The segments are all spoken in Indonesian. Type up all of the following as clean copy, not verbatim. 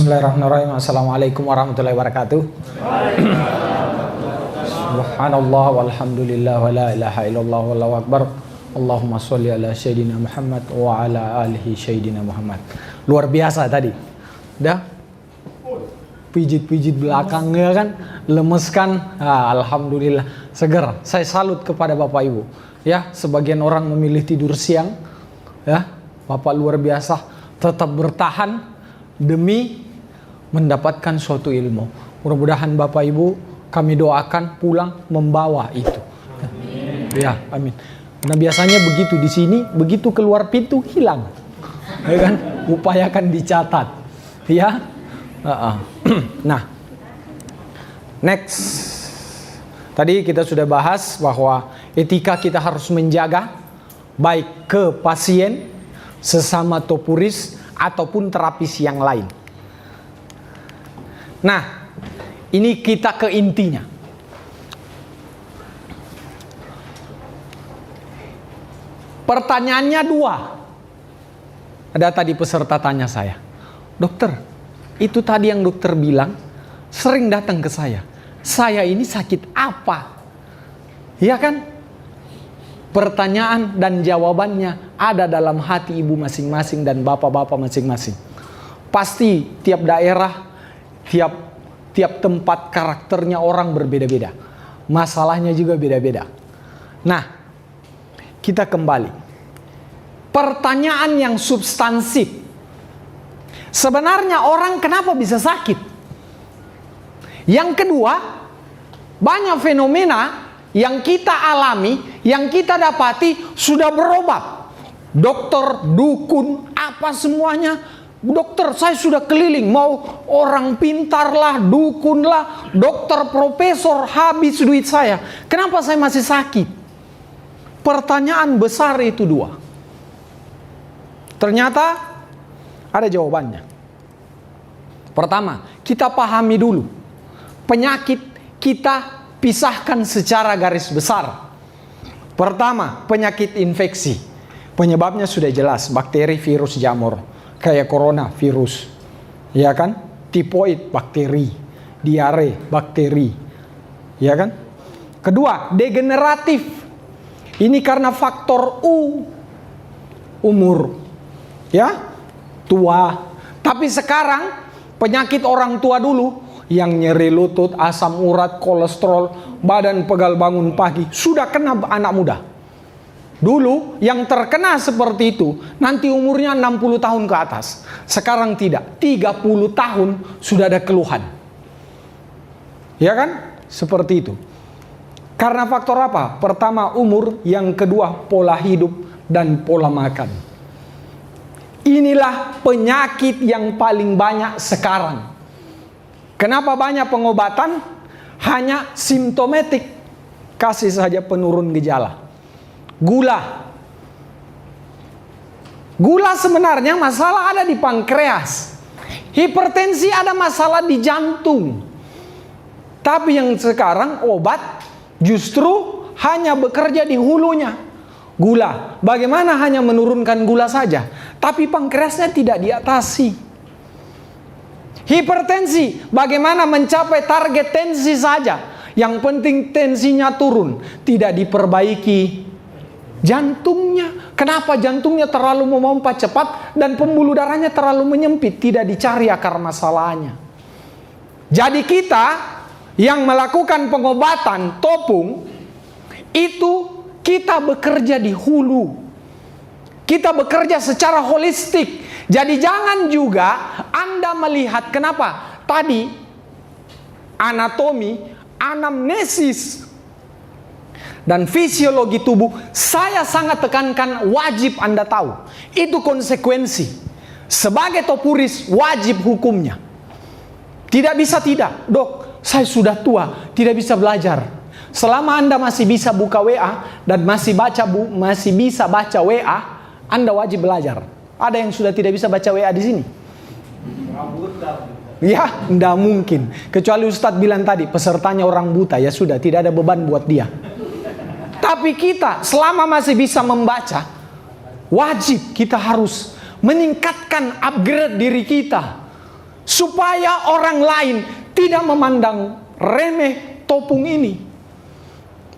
Bismillahirrahmanirrahim. Assalamualaikum warahmatullahi wabarakatuh. Subhanallah walhamdulillah wa la ilaha illallah wallahu akbar. Allahumma sholli ala sayyidina Muhammad wa ala alihi sayyidina Muhammad. Luar biasa tadi. Dah pijit-pijit belakangnya kan, lemeskan. Alhamdulillah, seger. Saya salut kepada Bapak Ibu. Ya, sebagian orang memilih tidur siang. Ya, Bapak luar biasa, tetap bertahan demi mendapatkan suatu ilmu. Mudah-mudahan Bapak Ibu kami doakan pulang membawa itu. Amin. Ya, amin. Nah biasanya begitu di sini, begitu keluar pintu hilang. Ya kan? Upayakan dicatat. Ya. Nah, next. Tadi kita sudah bahas bahwa etika kita harus menjaga baik ke pasien, sesama topuris ataupun terapis yang lain. Nah, ini kita ke intinya. Pertanyaannya dua. Ada tadi peserta tanya saya, dokter, itu tadi yang dokter bilang sering datang ke saya. Saya ini sakit apa? Iya kan? Pertanyaan dan jawabannya ada dalam hati ibu masing-masing dan bapak-bapak masing-masing. Pasti tiap daerah, tiap tempat karakternya orang berbeda-beda. Masalahnya juga beda-beda. Nah, kita kembali. Pertanyaan yang substansif. Sebenarnya orang kenapa bisa sakit? Yang kedua, banyak fenomena yang kita alami, yang kita dapati sudah berobat. Dokter, dukun, apa semuanya. Dokter, saya sudah keliling. Mau orang pintar lah, dukun lah, dokter, profesor, habis duit saya. Kenapa saya masih sakit? Pertanyaan besar itu dua. Ternyata ada jawabannya. Pertama, kita pahami dulu. Penyakit kita pisahkan secara garis besar. Pertama, penyakit infeksi. Penyebabnya sudah jelas, bakteri, virus, jamur. Kayak corona, virus. Ya kan? Tipoid, bakteri. Diare, bakteri. Ya kan? Kedua, degeneratif. Ini karena faktor umur. Ya, tua. Tapi sekarang, penyakit orang tua dulu, yang nyeri lutut, asam urat, kolesterol, badan pegal bangun pagi, sudah kena anak muda. Dulu yang terkena seperti itu nanti umurnya 60 tahun ke atas. Sekarang tidak, 30 tahun sudah ada keluhan. Ya kan? Seperti itu. Karena faktor apa? Pertama umur, yang kedua pola hidup dan pola makan. Inilah penyakit yang paling banyak sekarang. Kenapa banyak pengobatan? Hanya simptomatik. Kasih saja penurun gejala. Gula. Gula sebenarnya masalah ada di pankreas. Hipertensi ada masalah di jantung. Tapi yang sekarang obat justru hanya bekerja di hulunya. Gula. Bagaimana hanya menurunkan gula saja, tapi pankreasnya tidak diatasi. Hipertensi, bagaimana mencapai target tensi saja. Yang penting tensinya turun, tidak diperbaiki jantungnya. Kenapa jantungnya terlalu memompa cepat dan pembuluh darahnya terlalu menyempit, tidak dicari akar masalahnya. Jadi kita yang melakukan pengobatan topung itu kita bekerja di hulu. Kita bekerja secara holistik. Jadi jangan juga Anda melihat kenapa tadi anatomi, anamnesis dan fisiologi tubuh saya sangat tekankan, wajib Anda tahu. Itu konsekuensi. Sebagai topuris wajib hukumnya. Tidak bisa tidak. Dok, saya sudah tua, tidak bisa belajar. Selama Anda masih bisa buka WA dan masih bisa baca WA, Anda wajib belajar. Ada yang sudah tidak bisa baca WA di sini? Ya, tidak mungkin. Kecuali Ustadz bilang tadi, pesertanya orang buta, ya sudah, tidak ada beban buat dia. Tapi kita selama masih bisa membaca, wajib kita harus meningkatkan upgrade diri kita. supaya orang lain tidak memandang remeh topung ini.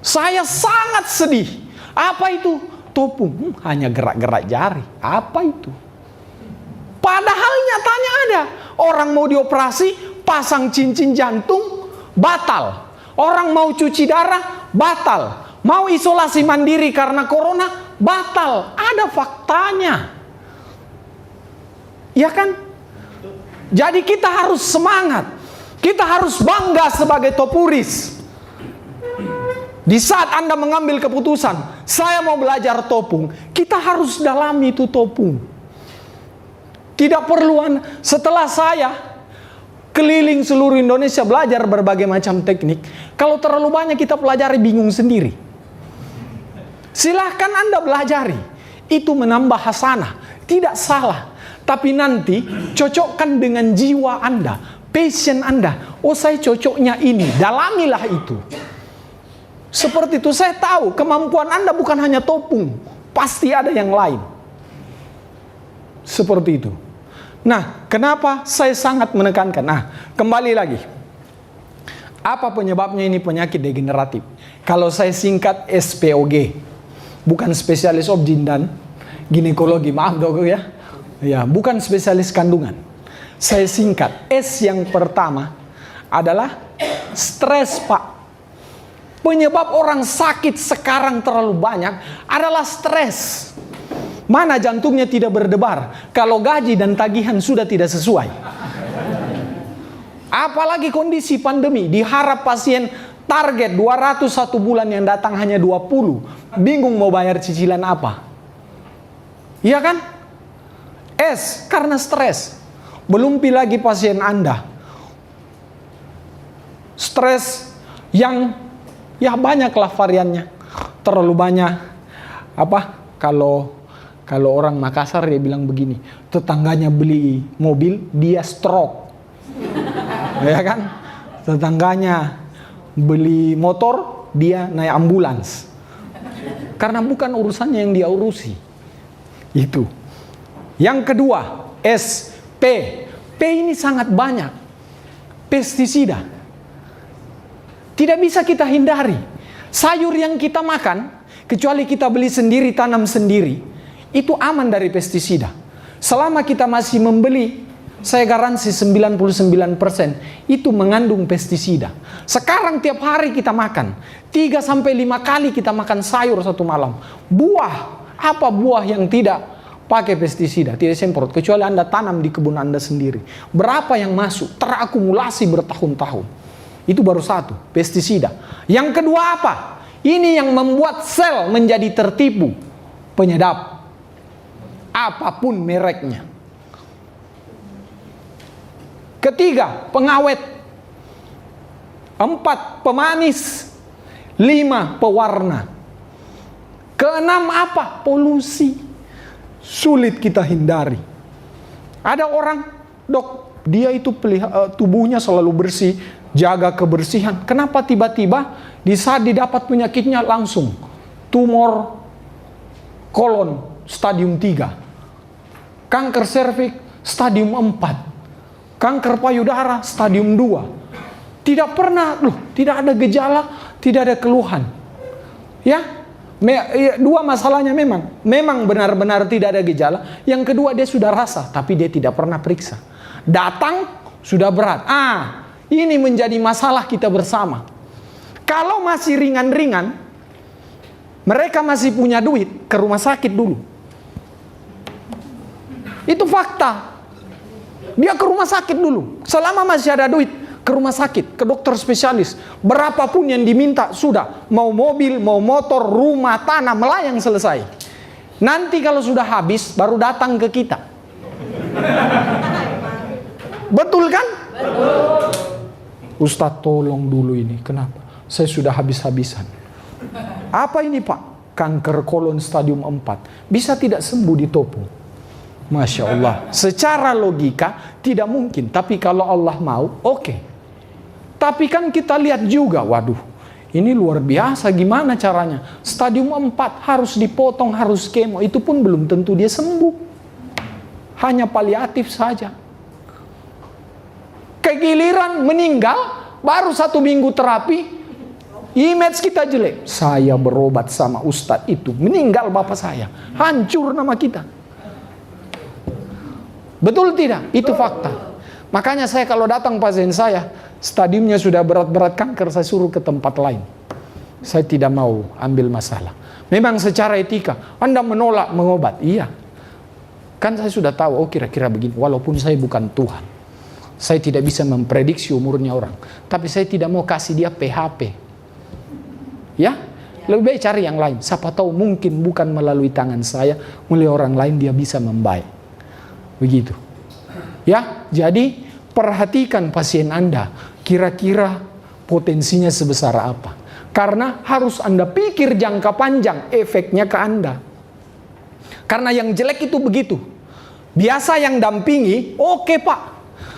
Saya sangat sedih. Apa itu? Topung. Hanya gerak-gerak jari. Apa itu? Padahal nyatanya ada. Orang mau dioperasi, pasang cincin jantung, batal. Orang mau cuci darah, batal. Mau isolasi mandiri karena corona, batal. Ada faktanya. Ya kan? Jadi kita harus semangat. Kita harus bangga sebagai topuris. Di saat Anda mengambil keputusan, saya mau belajar topung, kita harus dalami itu topung. Tidak perlu setelah saya keliling seluruh Indonesia belajar berbagai macam teknik, kalau terlalu banyak kita pelajari bingung sendiri. Silahkan Anda belajari, itu menambah hasanah, tidak salah. Tapi nanti cocokkan dengan jiwa Anda, passion Anda. Oh, saya cocoknya ini, dalamilah itu. Seperti itu, saya tahu kemampuan Anda bukan hanya topung, pasti ada yang lain. Seperti itu. Nah, kenapa saya sangat menekankan? Nah, kembali lagi. Apa penyebabnya ini penyakit degeneratif? Kalau saya singkat SPOG, bukan spesialis obgyn dan ginekologi, maaf dok ya. Ya, bukan spesialis kandungan. Saya singkat. S yang pertama adalah stres, Pak. Penyebab orang sakit sekarang terlalu banyak adalah stres. Mana jantungnya tidak berdebar kalau gaji dan tagihan sudah tidak sesuai. Apalagi kondisi pandemi, diharap pasien target 200 satu bulan, yang datang hanya 20. Bingung mau bayar cicilan apa. Iya kan? S karena stres. Belum lagi pasien Anda stres yang ya banyaklah variannya. Terlalu banyak. Kalau orang Makassar dia bilang begini, tetangganya beli mobil, dia stroke. Ya kan? Tetangganya beli motor, dia naik ambulans. Karena bukan urusannya yang dia urusi. Itu. Yang kedua, S, P. P ini sangat banyak. Pestisida. Tidak bisa kita hindari. Sayur yang kita makan, kecuali kita beli sendiri, tanam sendiri, itu aman dari pestisida. Selama kita masih membeli, saya garansi 99% itu mengandung pestisida. Sekarang tiap hari kita makan 3-5 kali kita makan sayur satu malam. Buah, apa buah yang tidak pakai pestisida, tidak semprot, kecuali Anda tanam di kebun Anda sendiri. Berapa yang masuk? Terakumulasi bertahun-tahun. Itu baru satu, pestisida. Yang kedua apa? Ini yang membuat sel menjadi tertipu. Penyedap. Apapun mereknya. Ketiga, pengawet. 4, pemanis. 5, pewarna. Keenam apa? Polusi. Sulit kita hindari. Ada orang, dok, dia itu tubuhnya selalu bersih, jaga kebersihan. Kenapa tiba-tiba di saat didapat penyakitnya langsung tumor kolon stadium 3, kanker serviks stadium 4, kanker payudara stadium 2. Tidak pernah, tidak ada gejala, tidak ada keluhan. Ya, dua masalahnya memang benar-benar tidak ada gejala. Yang kedua, dia sudah rasa tapi dia tidak pernah periksa. Datang sudah berat. Ini menjadi masalah kita bersama. Kalau masih ringan-ringan, mereka masih punya duit, ke rumah sakit dulu. Itu fakta. Dia ke rumah sakit dulu. Selama masih ada duit, ke rumah sakit, ke dokter spesialis. Berapapun yang diminta, sudah. Mau mobil, mau motor, rumah, tanah, melayang, selesai. Nanti kalau sudah habis, baru datang ke kita. Betul kan? Betul. Ustadz tolong dulu ini, kenapa? Saya sudah habis-habisan. Apa ini Pak? Kanker kolon stadium 4. Bisa tidak sembuh di topung? Masya Allah. Secara logika tidak mungkin. Tapi kalau Allah mau, oke. Tapi kan kita lihat juga, waduh, ini luar biasa, gimana caranya? Stadium 4 harus dipotong, harus kemo. Itu pun belum tentu dia sembuh. Hanya paliatif saja. Giliran meninggal, baru 1 minggu terapi, image kita jelek. Saya berobat sama ustadz itu, meninggal bapak saya, hancur nama kita. Betul tidak? Itu fakta. Makanya saya kalau datang pasien saya, stadiumnya sudah berat-berat kanker, saya suruh ke tempat lain. Saya tidak mau ambil masalah. Memang secara etika, Anda menolak mengobat. Iya. Kan saya sudah tahu, oh kira-kira begini. Walaupun saya bukan Tuhan. Saya tidak bisa memprediksi umurnya orang. Tapi saya tidak mau kasih dia PHP. Ya? Lebih baik cari yang lain. Siapa tahu mungkin bukan melalui tangan saya, melalui orang lain dia bisa membaik. Begitu. Ya, jadi perhatikan pasien Anda. Kira-kira potensinya sebesar apa. Karena harus Anda pikir jangka panjang efeknya ke Anda. Karena yang jelek itu begitu. Biasa yang dampingi, oke Pak.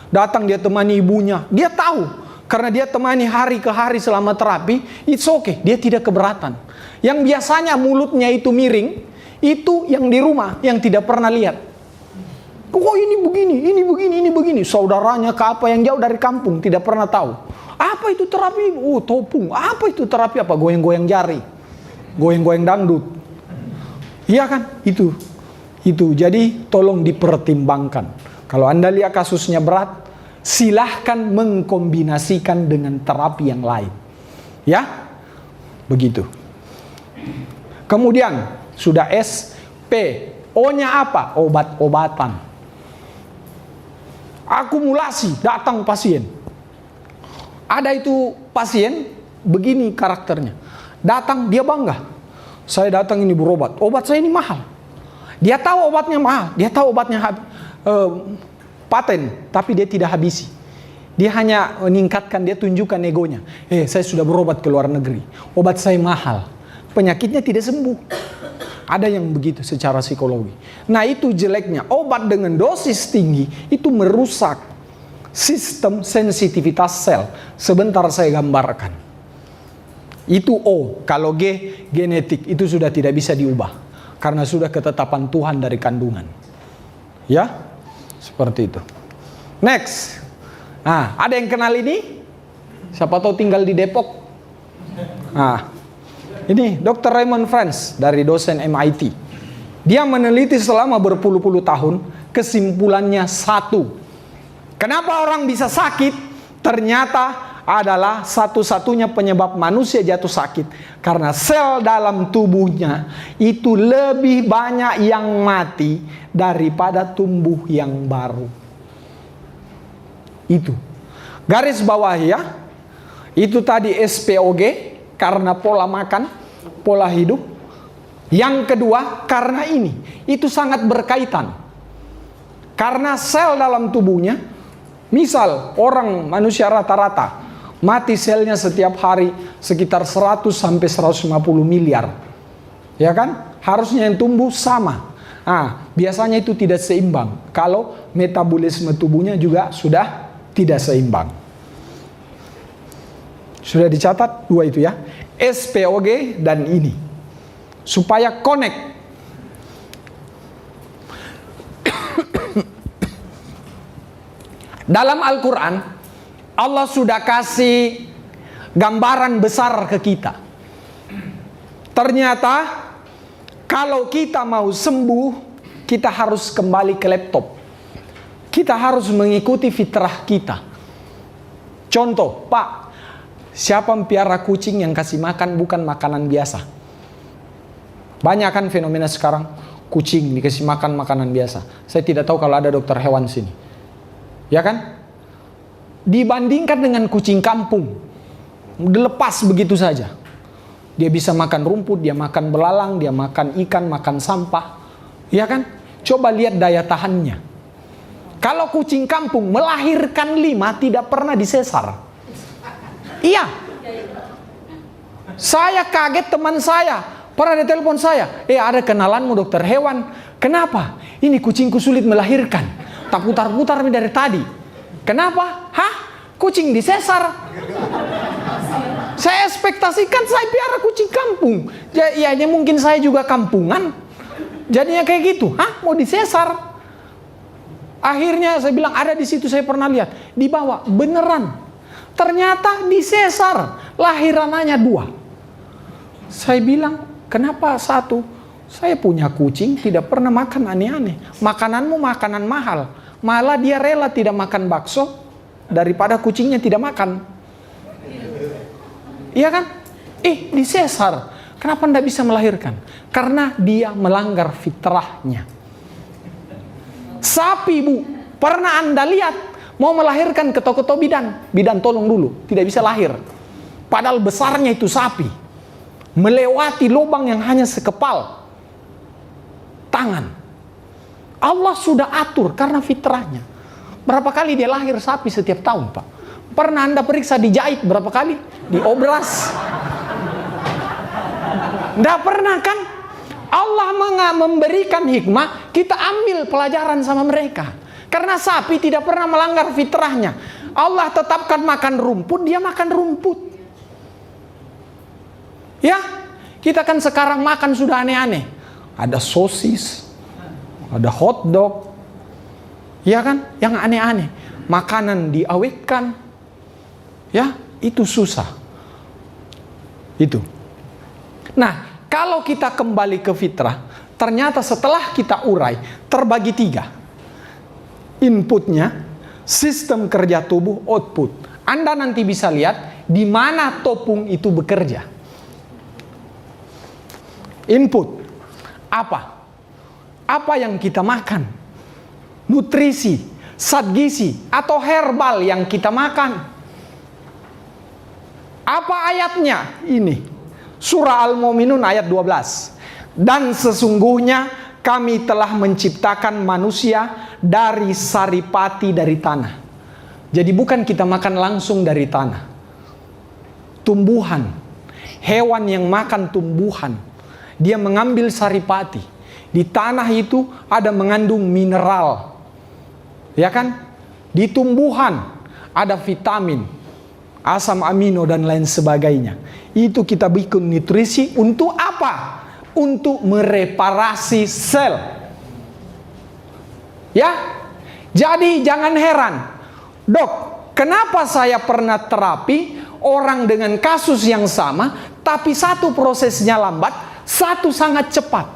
Datang dia temani ibunya. Dia tahu. Karena dia temani hari ke hari selama terapi, it's okay. Dia tidak keberatan. Yang biasanya mulutnya itu miring, itu yang di rumah, yang tidak pernah lihat. Oh ini begini, ini begini, ini begini. Saudaranya ke apa yang jauh dari kampung, tidak pernah tahu. Apa itu terapi? Oh topung. Apa itu terapi? Apa? Goyang-goyang jari. Goyang-goyang dangdut. Iya kan? Itu. Jadi tolong dipertimbangkan. Kalau Anda lihat kasusnya berat, silahkan mengkombinasikan dengan terapi yang lain. Ya? Begitu. Kemudian sudah S, P. O-nya apa? Obat-obatan. Akumulasi, datang pasien. Ada itu pasien, begini karakternya. Datang, dia bangga. Saya datang ini berobat. Obat saya ini mahal. Dia tahu obatnya mahal. Dia tahu obatnya paten. Tapi dia tidak habisi. Dia hanya meningkatkan, dia tunjukkan egonya. Saya sudah berobat ke luar negeri. Obat saya mahal. Penyakitnya tidak sembuh. Ada yang begitu secara psikologi. Nah itu jeleknya. Obat dengan dosis tinggi itu merusak sistem sensitivitas sel. Sebentar saya gambarkan. Itu O. Kalau G, genetik. Itu sudah tidak bisa diubah. Karena sudah ketetapan Tuhan dari kandungan. Ya? Seperti itu. Next. Nah, ada yang kenal ini? Siapa tahu tinggal di Depok. Nah, ini Dr. Raymond Franz dari dosen MIT. Dia meneliti selama berpuluh-puluh tahun. Kesimpulannya satu. Kenapa orang bisa sakit? Ternyata adalah satu-satunya penyebab manusia jatuh sakit. Karena sel dalam tubuhnya itu lebih banyak yang mati daripada tumbuh yang baru. Itu. Garis bawah ya. Itu tadi SPOG karena pola makan, pola hidup. Yang kedua karena ini. Itu sangat berkaitan. Karena sel dalam tubuhnya, misal orang manusia rata-rata mati selnya setiap hari sekitar 100 sampai 150 miliar. Ya kan? Harusnya yang tumbuh sama. Nah, biasanya itu tidak seimbang. Kalau metabolisme tubuhnya juga sudah tidak seimbang. Sudah dicatat dua itu ya. SPOG dan ini. Supaya connect. Dalam Al-Quran, Allah sudah kasih gambaran besar ke kita. Ternyata, kalau kita mau sembuh, kita harus kembali ke laptop. Kita harus mengikuti fitrah kita. Contoh, Pak, siapa piara kucing yang kasih makan bukan makanan biasa? Banyak kan fenomena sekarang, kucing dikasih makan makanan biasa. Saya tidak tahu kalau ada dokter hewan sini. Ya kan? Dibandingkan dengan kucing kampung, dilepas begitu saja. Dia bisa makan rumput, dia makan belalang, dia makan ikan, makan sampah. Ya kan? Coba lihat daya tahannya. Kalau kucing kampung melahirkan 5 tidak pernah disesar. Iya. Saya kaget, teman saya pernah ditelepon saya. Ada kenalanmu dokter hewan. Kenapa? Ini kucingku sulit melahirkan. Tak putar-putar dari tadi. Kenapa? Kucing disesar. Saya ekspektasikan saya piara kucing kampung. Ya mungkin saya juga kampungan. Jadinya kayak gitu. Mau disesar? Akhirnya saya bilang ada di situ, saya pernah lihat. Dibawa, beneran. Ternyata disesar, lahirannya 2. Saya bilang, kenapa 1? Saya punya kucing, tidak pernah makan aneh-aneh. Makananmu makanan mahal. Malah dia rela tidak makan bakso, daripada kucingnya tidak makan. Iya kan? Disesar. Kenapa tidak bisa melahirkan? Karena dia melanggar fitrahnya. Sapi, Bu, pernah Anda lihat mau melahirkan ketok-ketok bidan? Bidan tolong dulu, tidak bisa lahir. Padahal besarnya itu sapi. Melewati lubang yang hanya sekepal tangan. Allah sudah atur karena fitrahnya. Berapa kali dia lahir sapi setiap tahun, Pak? Pernah Anda periksa dijahit berapa kali? Diobras? Tidak pernah kan? Allah memberikan hikmah, kita ambil pelajaran sama mereka. Karena sapi tidak pernah melanggar fitrahnya. Allah tetapkan makan rumput, dia makan rumput. Ya, kita kan sekarang makan sudah aneh-aneh. Ada sosis, ada hotdog, ya kan? Yang aneh-aneh. Makanan diawetkan, ya, itu susah. Itu. Nah, kalau kita kembali ke fitrah, ternyata setelah kita urai, terbagi 3. Inputnya, sistem kerja tubuh, output. Anda nanti bisa lihat di mana topung itu bekerja. Input. Apa yang kita makan? Nutrisi, zat gizi, atau herbal yang kita makan. Apa ayatnya? Ini. Surah Al-Mu'minun ayat 12. Dan sesungguhnya kami telah menciptakan manusia dari saripati dari tanah. Jadi bukan kita makan langsung dari tanah. Tumbuhan. Hewan yang makan tumbuhan. Dia mengambil saripati. Di tanah itu ada mengandung mineral. Ya kan? Di tumbuhan ada vitamin, asam amino dan lain sebagainya. Itu kita bikin nutrisi untuk apa? Untuk mereparasi sel. Ya? Jadi jangan heran. Dok, kenapa saya pernah terapi orang dengan kasus yang sama, tapi satu prosesnya lambat, satu sangat cepat.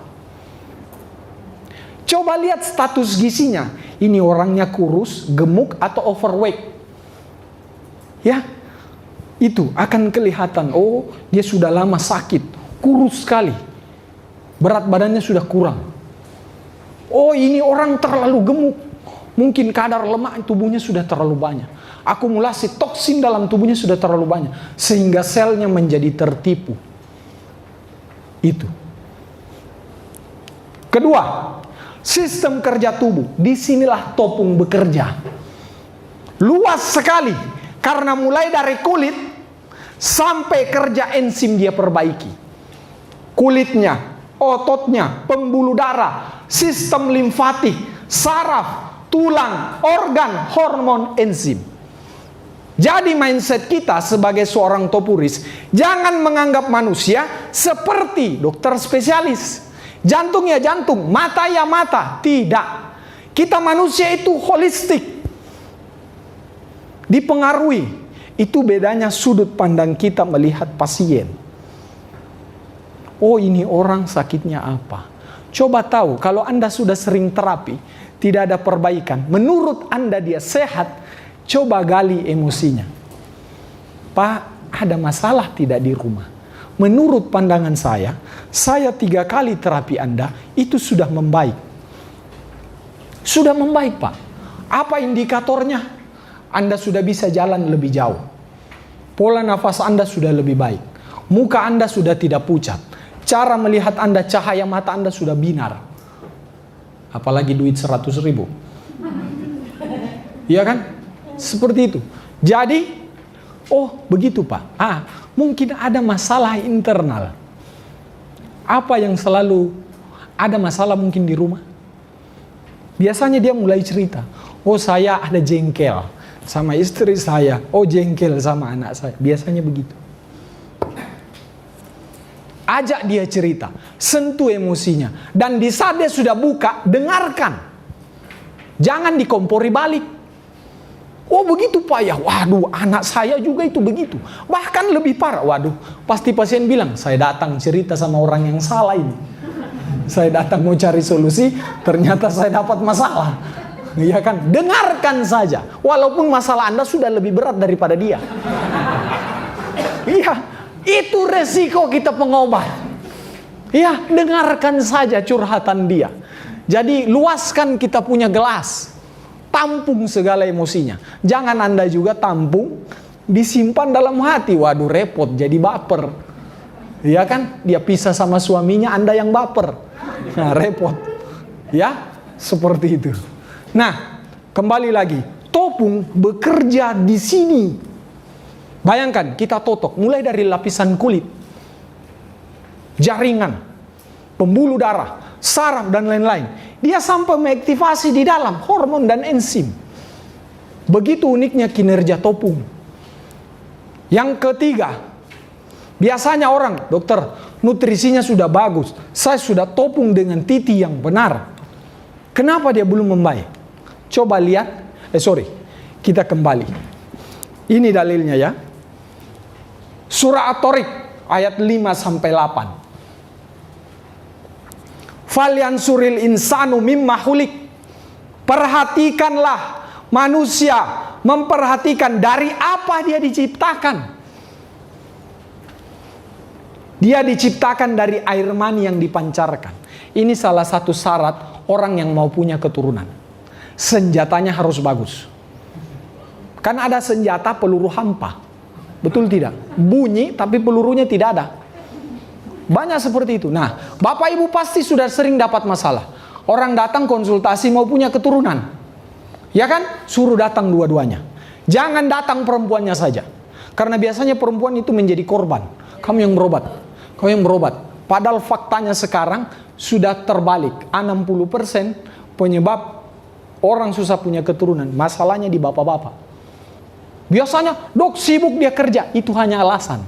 Coba lihat status gizinya. Ini orangnya kurus, gemuk, atau overweight. Ya, itu akan kelihatan. Oh, dia sudah lama sakit, kurus sekali, berat badannya sudah kurang. Oh, ini orang terlalu gemuk, mungkin kadar lemak tubuhnya sudah terlalu banyak. Akumulasi toksin dalam tubuhnya sudah terlalu banyak, sehingga selnya menjadi tertipu. Itu. Kedua, sistem kerja tubuh. Disinilah topung bekerja. Luas sekali. Karena mulai dari kulit sampai kerja enzim dia perbaiki. Kulitnya, ototnya, pembuluh darah, sistem limfatik, saraf, tulang, organ, hormon, enzim. Jadi mindset kita sebagai seorang topuris, jangan menganggap manusia seperti dokter spesialis. Jantung ya jantung, mata ya mata. Tidak. Kita manusia itu holistik. Dipengaruhi. Itu bedanya sudut pandang kita melihat pasien. Oh, ini orang sakitnya apa? Coba tahu, kalau Anda sudah sering terapi, tidak ada perbaikan. Menurut Anda dia sehat, coba gali emosinya. Pak, ada masalah tidak di rumah? Menurut pandangan saya 3 kali terapi Anda itu sudah membaik. Sudah membaik, Pak. Apa indikatornya? Anda sudah bisa jalan lebih jauh. Pola nafas Anda sudah lebih baik. Muka Anda sudah tidak pucat. Cara melihat Anda, cahaya mata Anda sudah binar. Apalagi duit 100.000. Iya kan? Seperti itu. Jadi, oh begitu Pak. Mungkin ada masalah internal. Apa yang selalu ada masalah mungkin di rumah? Biasanya dia mulai cerita. Oh, saya ada jengkel sama istri saya. Oh, jengkel sama anak saya. Biasanya begitu. Ajak dia cerita. Sentuh emosinya. Dan di saat dia sudah buka, dengarkan. Jangan dikompori balik. Oh begitu Pak ya, waduh anak saya juga itu begitu. Bahkan lebih parah, waduh pasti pasien bilang, saya datang cerita sama orang yang salah ini. Saya datang mau cari solusi, ternyata saya dapat masalah. Iya kan, dengarkan saja. Walaupun masalah Anda sudah lebih berat daripada dia. Iya, itu resiko kita pengobat. Iya, dengarkan saja curhatan dia. Jadi luaskan kita punya gelas. Tampung segala emosinya. Jangan Anda juga tampung, disimpan dalam hati. Waduh repot, jadi baper. Iya kan? Dia pisah sama suaminya, Anda yang baper. Nah repot. Ya, seperti itu. Nah, kembali lagi. Topung bekerja di sini. Bayangkan, kita totok. Mulai dari lapisan kulit, jaringan, pembuluh darah, saraf, dan lain-lain. Dia sampai mengaktifasi di dalam hormon dan enzim. Begitu uniknya kinerja topung. Yang ketiga, biasanya orang, dokter, nutrisinya sudah bagus. Saya sudah topung dengan titi yang benar. Kenapa dia belum membaik? Coba lihat, kita kembali. Ini dalilnya ya. Surah At-Tariq ayat 5-8. Falyansuril insanu mimma khuliq. Perhatikanlah manusia, memperhatikan dari apa dia diciptakan. Dia diciptakan dari air mani yang dipancarkan. Ini salah satu syarat orang yang mau punya keturunan. Senjatanya harus bagus. Kan ada senjata peluru hampa. Betul tidak? Bunyi tapi pelurunya tidak ada. Banyak seperti itu. Nah, Bapak Ibu pasti sudah sering dapat masalah. Orang datang konsultasi mau punya keturunan. Ya kan? Suruh datang dua-duanya. Jangan datang perempuannya saja. Karena biasanya perempuan itu menjadi korban. Kamu yang berobat. Kamu yang berobat. Padahal faktanya sekarang sudah terbalik. 60% penyebab orang susah punya keturunan. Masalahnya di bapak-bapak. Biasanya, dok sibuk dia kerja. Itu hanya alasan.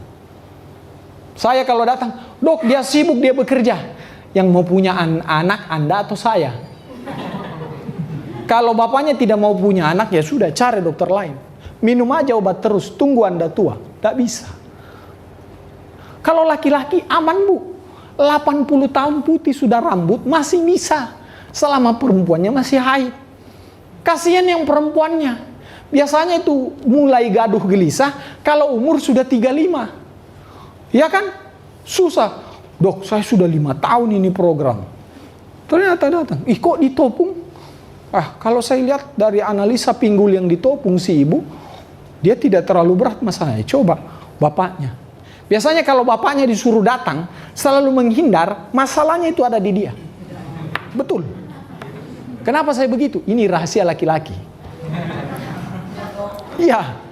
Saya kalau datang, dok dia sibuk dia bekerja. Yang mau punya anak Anda atau saya? Kalau bapaknya tidak mau punya anak, ya sudah cari dokter lain. Minum aja obat terus, tunggu Anda tua. Tak bisa. Kalau laki-laki aman bu. 80 tahun putih sudah rambut masih bisa. Selama perempuannya masih haid. Kasihan yang perempuannya. Biasanya itu mulai gaduh gelisah kalau umur sudah 35. Ya kan? Susah. Dok, saya sudah 5 tahun ini program. Ternyata datang. Kok ditopung? Kalau saya lihat dari analisa pinggul yang ditopung si ibu, dia tidak terlalu berat masalahnya. Coba bapaknya. Biasanya kalau bapaknya disuruh datang, selalu menghindar, masalahnya itu ada di dia. Betul. Kenapa saya begitu? Ini rahasia laki-laki. Iya,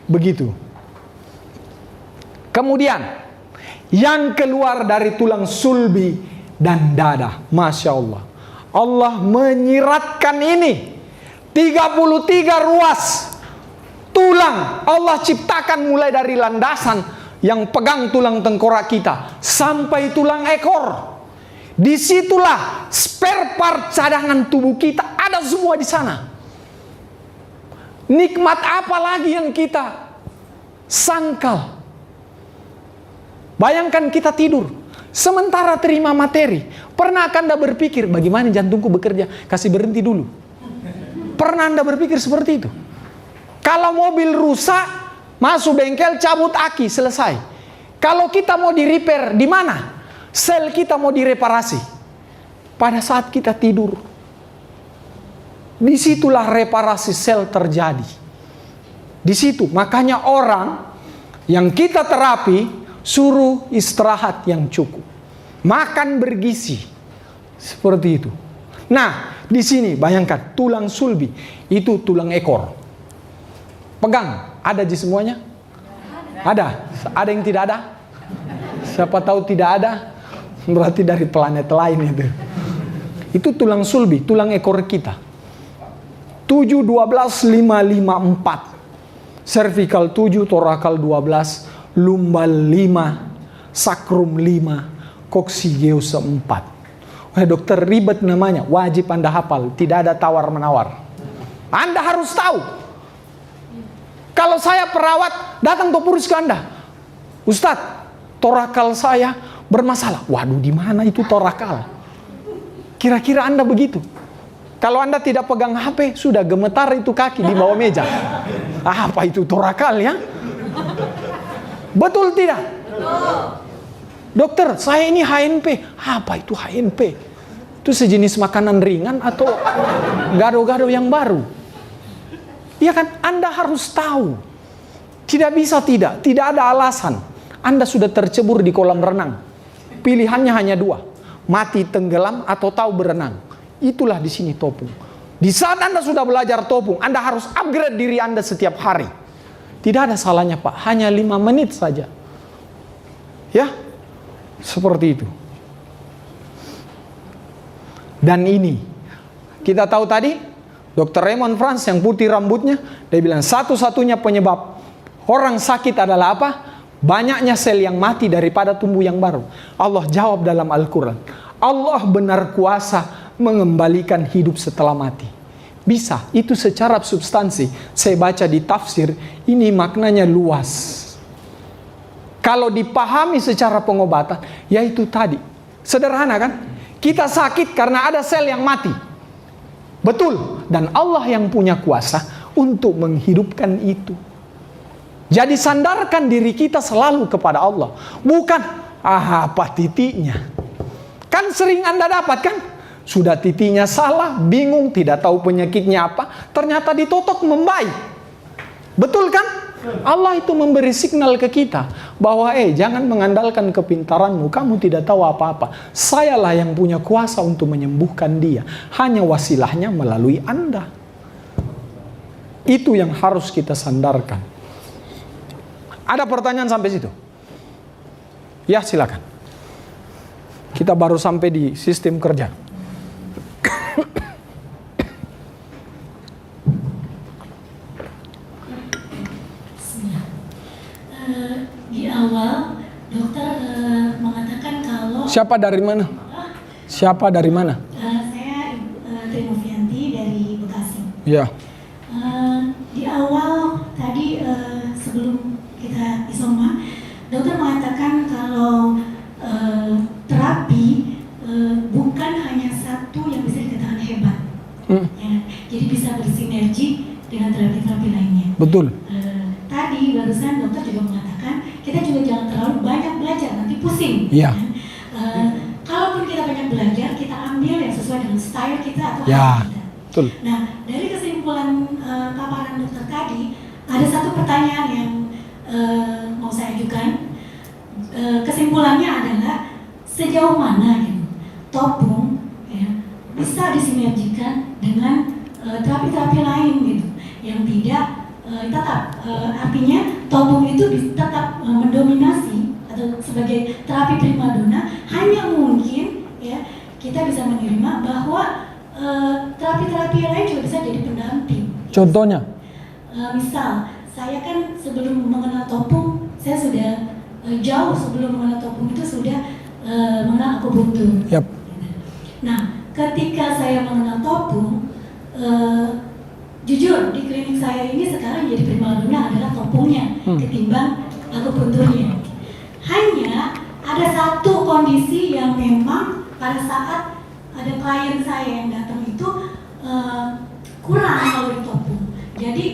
begitu. Kemudian, yang keluar dari tulang sulbi dan dada. Masya Allah. Allah menyiratkan ini. 33 ruas tulang Allah ciptakan mulai dari landasan yang pegang tulang tengkorak kita sampai tulang ekor. Disitulah spare part cadangan tubuh kita ada semua di sana. Nikmat apa lagi yang kita sangkal? Bayangkan kita tidur, sementara terima materi. Pernahkah Anda berpikir, bagaimana jantungku bekerja? Kasih berhenti dulu. Pernah Anda berpikir seperti itu? Kalau mobil rusak, masuk bengkel, cabut aki, selesai. Kalau kita mau di-repair, di mana? Sel kita mau direparasi. Pada saat kita tidur. Disitulah reparasi sel terjadi. Di situ, makanya orang yang kita terapi, suruh istirahat yang cukup. Makan bergizi. Seperti itu. Nah, di sini bayangkan tulang sulbi itu tulang ekor. Pegang, ada di semuanya? Ada. Ada yang tidak ada? Siapa tahu tidak ada? Berarti dari planet lain itu. Itu tulang sulbi, tulang ekor kita. 7, 12, 5, 5, 4. Cervical 7, thoracal 12. Lumbal 5, sakrum 5, coccygeus 4. Dokter, ribet namanya. Wajib Anda hafal, tidak ada tawar-menawar. Anda harus tahu. Kalau saya perawat, datang topurus ke Anda. Ustadz, torakal saya bermasalah. Waduh, di mana itu torakal? Kira-kira Anda begitu? Kalau Anda tidak pegang HP, sudah gemetar itu kaki di bawah meja. Apa itu torakal ya? Betul tidak? Dokter, saya ini HNP. Apa itu HNP? Itu sejenis makanan ringan atau gado-gado yang baru? Iya kan? Anda harus tahu. Tidak bisa tidak ada alasan. Anda sudah tercebur di kolam renang. Pilihannya hanya dua. Mati tenggelam atau tahu berenang. Itulah di sini Topung. Di saat Anda sudah belajar Topung, Anda harus upgrade diri Anda setiap hari. Tidak ada salahnya Pak, hanya 5 menit saja. Ya, seperti itu. Dan ini, kita tahu tadi, Dr. Raymond Franz yang putih rambutnya, dia bilang satu-satunya penyebab orang sakit adalah apa? Banyaknya sel yang mati daripada tumbuh yang baru. Allah jawab dalam Al-Quran. Allah benar kuasa mengembalikan hidup setelah mati. Bisa, itu secara substansi. Saya baca di tafsir, ini maknanya luas. Kalau dipahami secara pengobatan, yaitu tadi. Sederhana kan? Kita sakit karena ada sel yang mati. Betul. Dan Allah yang punya kuasa untuk menghidupkan itu. Jadi sandarkan diri kita selalu kepada Allah. Bukan, apa titiknya. Kan sering Anda dapat kan? Sudah titiknya salah, bingung, tidak tahu penyakitnya apa. Ternyata ditotok membaik. Betul kan? Allah itu memberi signal ke kita. Bahwa jangan mengandalkan kepintaranmu. Kamu tidak tahu apa-apa. Sayalah yang punya kuasa untuk menyembuhkan dia. Hanya wasilahnya melalui Anda. Itu yang harus kita sandarkan. Ada pertanyaan sampai situ? Ya silakan. Kita baru sampai di sistem kerja. Di awal dokter mengatakan kalau Siapa dari mana? Siapa dari mana? Saya Trinovianti dari Bekasi. Ya. Di awal tadi sebelum kita isoma, dokter mengatakan kalau terapi bukan hanya satu yang bisa dikatakan hebat. Ya, jadi bisa bersinergi dengan terapi-terapi lainnya. Betul. Tadi barusan dokter juga mengatakan kita juga jangan terlalu banyak belajar, nanti pusing. Iya. Kalaupun kita banyak belajar, kita ambil yang sesuai dengan style kita atau Ya, kita. betul. Nah, dari kesimpulan paparan dokter tadi, ada satu pertanyaan yang mau saya ajukan. Kesimpulannya adalah sejauh mana gitu, Topung ya, bisa disinergikan dengan terapi-terapi lain gitu, yang tidak tetap artinya Topung itu tetap mendominasi atau sebagai terapi primadona. Hanya mungkin ya kita bisa menerima bahwa terapi-terapi yang lain juga bisa jadi pendamping. Contohnya? Misal saya kan sebelum mengenal Topung, saya sudah jauh sebelum mengenal Topung itu sudah mengenal akupuntur. Yap. Nah, ketika saya mengenal Topung, jujur di klinik saya ini sekarang jadi primadona adalah Topungnya ketimbang akupunturnya. Hanya ada satu kondisi yang memang pada saat ada klien saya yang datang itu kurang kalau di Topung. Jadi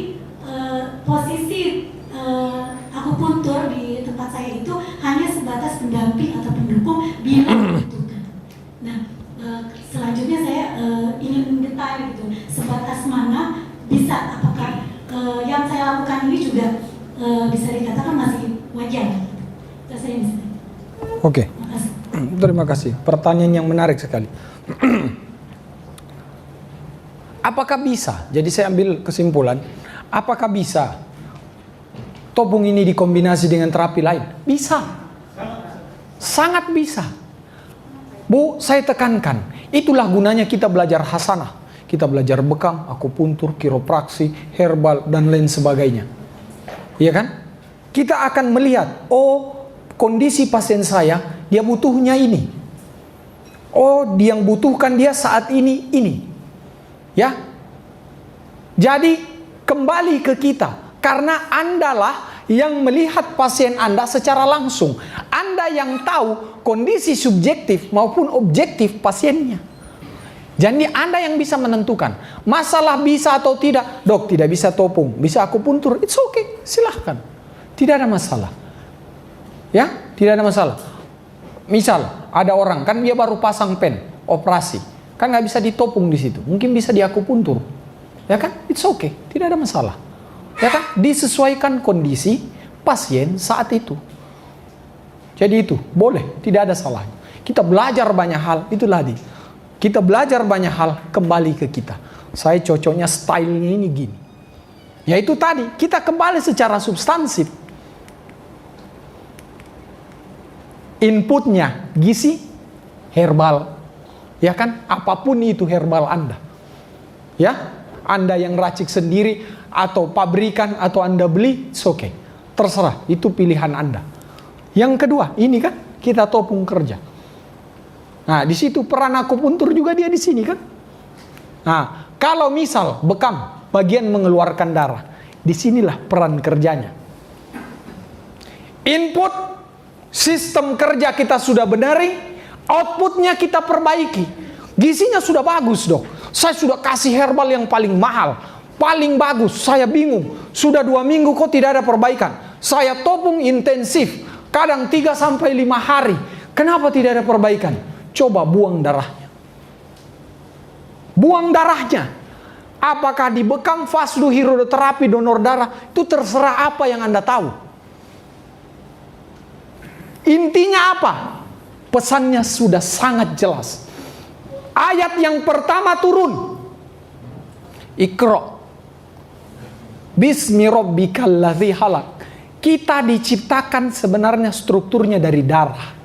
posisi akupuntur di tempat saya itu hanya sebatas pendamping atau pendukung bila dibutuhkan. Nah, selanjutnya saya ingin detail gitu, sebatas mana bisa, apakah yang saya lakukan ini juga bisa dikatakan masih wajar. Itu saya bisa. Oke. Terima kasih. Pertanyaan yang menarik sekali. Apakah bisa? Jadi saya ambil kesimpulan. Apakah bisa Topung ini dikombinasi dengan terapi lain? Bisa. Sangat bisa. Bu, saya tekankan. Itulah gunanya kita belajar hasanah. Kita belajar bekam, akupuntur, kiropraksi, herbal, dan lain sebagainya. Iya kan? Kita akan melihat, oh kondisi pasien saya, dia butuhnya ini. Oh, yang butuhkan dia saat ini. Ya. Jadi kembali ke kita, karena Andalah yang melihat pasien Anda secara langsung. Anda yang tahu kondisi subjektif maupun objektif pasiennya. Jadi Anda yang bisa menentukan masalah bisa atau tidak. Dok, tidak bisa topung, bisa akupuntur, it's okay, silahkan, tidak ada masalah. Ya, tidak ada masalah. Misal ada orang kan dia baru pasang pen, operasi, kan nggak bisa ditopung di situ, mungkin bisa diakupuntur, ya kan? It's okay, tidak ada masalah, ya kan? Disesuaikan kondisi pasien saat itu. Jadi itu boleh, tidak ada salahnya. Kita belajar banyak hal, itu tadi. Kita belajar banyak hal, kembali ke kita. Saya cocoknya stylenya ini gini. Ya itu tadi, kita kembali secara substansif. Inputnya gizi, herbal, ya kan? Apapun itu herbal Anda, ya. Anda yang racik sendiri atau pabrikan atau Anda beli, it's okay, terserah, itu pilihan Anda. Yang kedua, ini kan kita topung kerja. Nah, di situ peran akupuntur juga dia di sini kan. Nah, kalau misal bekam bagian mengeluarkan darah, disinilah peran kerjanya. Input sistem kerja kita sudah benari, outputnya kita perbaiki. Gizinya sudah bagus dok. Saya sudah kasih herbal yang paling mahal, paling bagus. Saya bingung. Sudah 2 minggu kok tidak ada perbaikan. Saya topung intensif, kadang 3-5 hari. Kenapa tidak ada perbaikan? Coba buang darahnya. Buang darahnya. Apakah di bekam, fasdu, hidroterapi, donor darah, itu terserah apa yang Anda tahu. Intinya apa? Pesannya sudah sangat jelas. Ayat yang pertama turun. Iqra. Bismi rabbikal ladzi khalaq. Kita diciptakan sebenarnya strukturnya dari darah.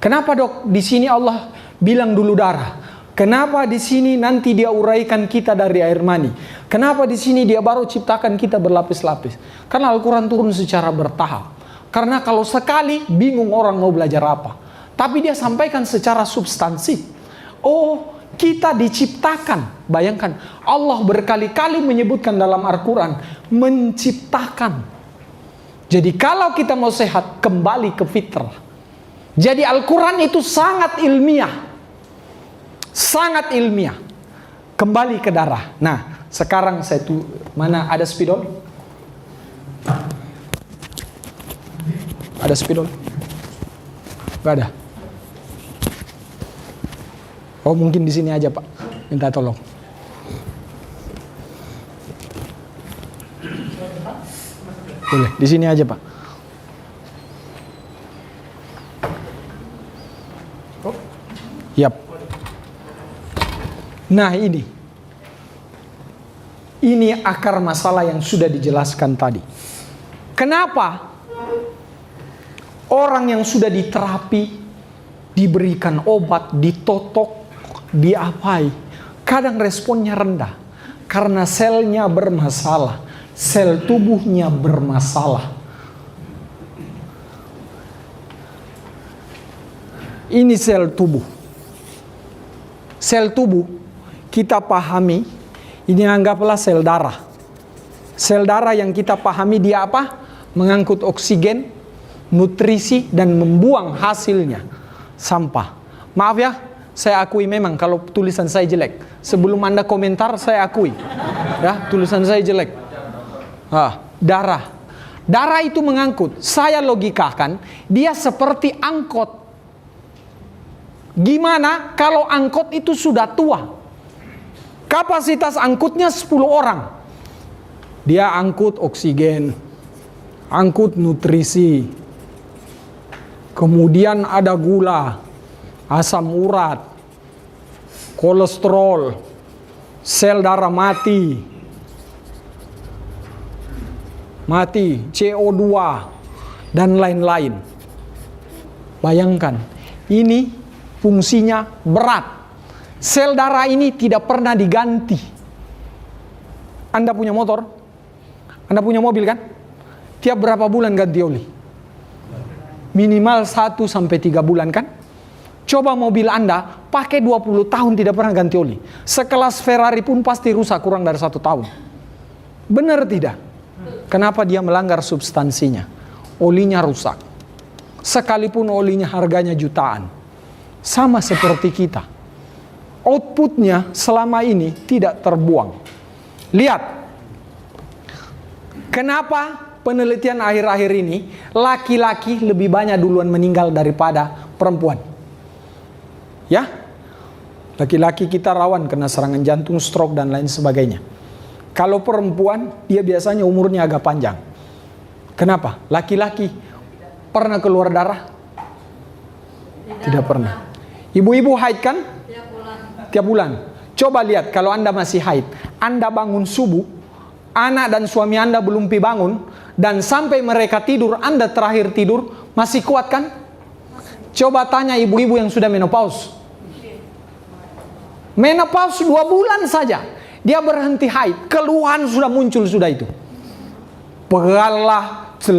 Kenapa dok? Di sini Allah bilang dulu darah. Kenapa di sini nanti dia uraikan kita dari air mani? Kenapa di sini dia baru ciptakan kita berlapis-lapis? Karena Al-Quran turun secara bertahap. Karena kalau sekali bingung orang mau belajar apa. Tapi dia sampaikan secara substansif. Oh, kita diciptakan. Bayangkan, Allah berkali-kali menyebutkan dalam Al-Quran, menciptakan. Jadi kalau kita mau sehat, kembali ke fitrah. Jadi Al-Quran itu sangat ilmiah. Sangat ilmiah. Kembali ke darah. Nah, sekarang saya tuh, mana ada spidol? Ada spidol? Gak ada. Oh, mungkin di sini aja Pak. Minta tolong. Boleh, di sini aja Pak. Yap. Nah ini. Ini akar masalah yang sudah dijelaskan tadi. Kenapa orang yang sudah diterapi, diberikan obat, ditotok, diapai, kadang responnya rendah karena selnya bermasalah, sel tubuhnya bermasalah. Ini sel tubuh. Sel tubuh kita pahami, ini anggaplah sel darah. Sel darah yang kita pahami dia apa? Mengangkut oksigen, nutrisi, dan membuang hasilnya sampah. Maaf ya, saya akui memang kalau tulisan saya jelek. Sebelum Anda komentar, saya akui ya, tulisan saya jelek. Darah. Darah itu mengangkut. Saya logikakan dia seperti angkot. Gimana kalau angkot itu sudah tua? Kapasitas angkutnya 10 orang. Dia angkut oksigen, angkut nutrisi, kemudian ada gula, asam urat, kolesterol, sel darah mati, CO2, dan lain-lain. Bayangkan, ini fungsinya berat. Sel darah ini tidak pernah diganti. Anda punya motor? Anda punya mobil kan? Tiap berapa bulan ganti oli? Minimal 1-3 bulan kan? Coba mobil Anda pakai 20 tahun tidak pernah ganti oli. Sekelas Ferrari pun pasti rusak kurang dari 1 tahun. Benar tidak? Kenapa dia melanggar substansinya? Olinya rusak. Sekalipun olinya harganya jutaan. Sama seperti kita. Outputnya selama ini tidak terbuang. Lihat. Kenapa penelitian akhir-akhir ini laki-laki lebih banyak duluan meninggal daripada perempuan? Ya, laki-laki kita rawan kena serangan jantung, stroke dan lain sebagainya. Kalau perempuan, dia biasanya umurnya agak panjang. Kenapa? Laki-laki pernah keluar darah? Tidak pernah. Ibu-ibu haid kan? Tiap bulan. Coba lihat kalau Anda masih haid, Anda bangun subuh, anak dan suami Anda belum bangun, dan sampai mereka tidur, Anda terakhir tidur, masih kuat kan? Coba tanya ibu-ibu yang sudah menopause. Menopause 2 bulan saja, dia berhenti haid, keluhan sudah muncul sudah itu. Pegal lah,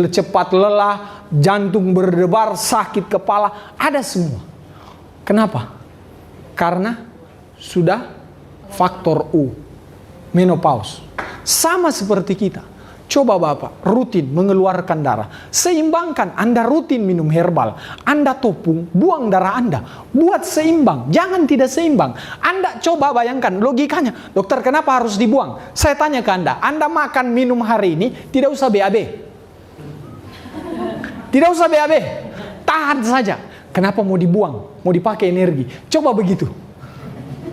cepat lelah, jantung berdebar, sakit kepala, ada semua. Kenapa? Karena sudah faktor U, menopause. Sama seperti kita. Coba Bapak rutin mengeluarkan darah. Seimbangkan, Anda rutin minum herbal. Anda topung, buang darah Anda. Buat seimbang, jangan tidak seimbang. Anda coba bayangkan logikanya. Dokter, kenapa harus dibuang? Saya tanya ke Anda makan minum hari ini tidak usah BAB. Tidak usah BAB. Tahan saja. Kenapa mau dibuang? Mau dipakai energi. Coba begitu.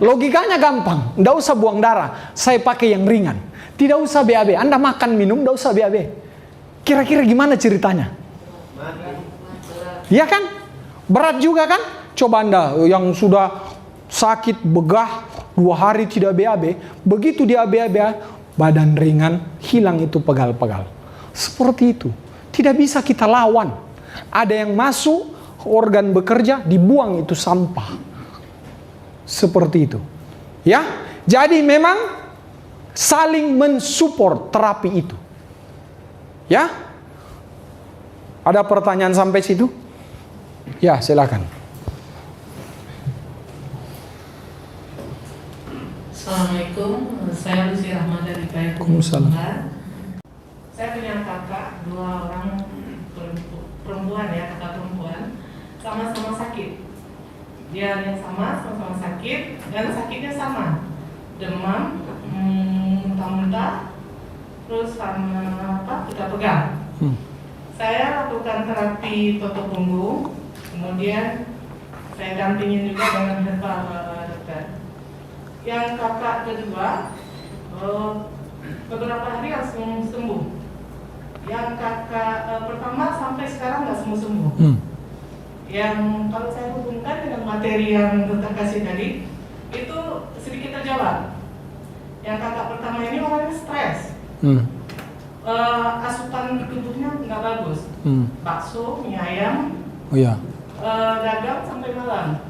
Logikanya gampang, tidak usah buang darah, saya pakai yang ringan. Tidak usah BAB, Anda makan minum, tidak usah BAB. Kira-kira gimana ceritanya? Iya kan? Berat juga kan? Coba Anda yang sudah sakit, begah, 2 hari tidak BAB, begitu dia BAB, badan ringan, hilang itu pegal-pegal. Seperti itu. Tidak bisa kita lawan. Ada yang masuk, organ bekerja, dibuang itu sampah. Seperti itu. Ya, jadi memang saling mensupport terapi itu. Ya. Ada pertanyaan sampai situ? Ya, silakan. Assalamualaikum, saya Lucy Rahma dari Waalaikumsalam. Saya punya kakak 2 orang perempuan ya, kakak perempuan, sama-sama sakit. Dia yang sama-sama sakit, dan sakitnya sama, demam, muntah-muntah, terus sama pegal-pegal. Saya lakukan terapi toto punggung, kemudian saya dampingin juga dengan herbal, dokter. Yang kakak kedua beberapa hari langsung sembuh. Yang kakak pertama sampai sekarang nggak sembuh-sembuh. Yang kalau saya hubungkan dengan materi yang dokter kasih tadi, itu sedikit terjawab. Yang kakak pertama ini orangnya stres. Asupan tubuhnya nggak bagus. Bakso, mie ayam, dagang sampai malam.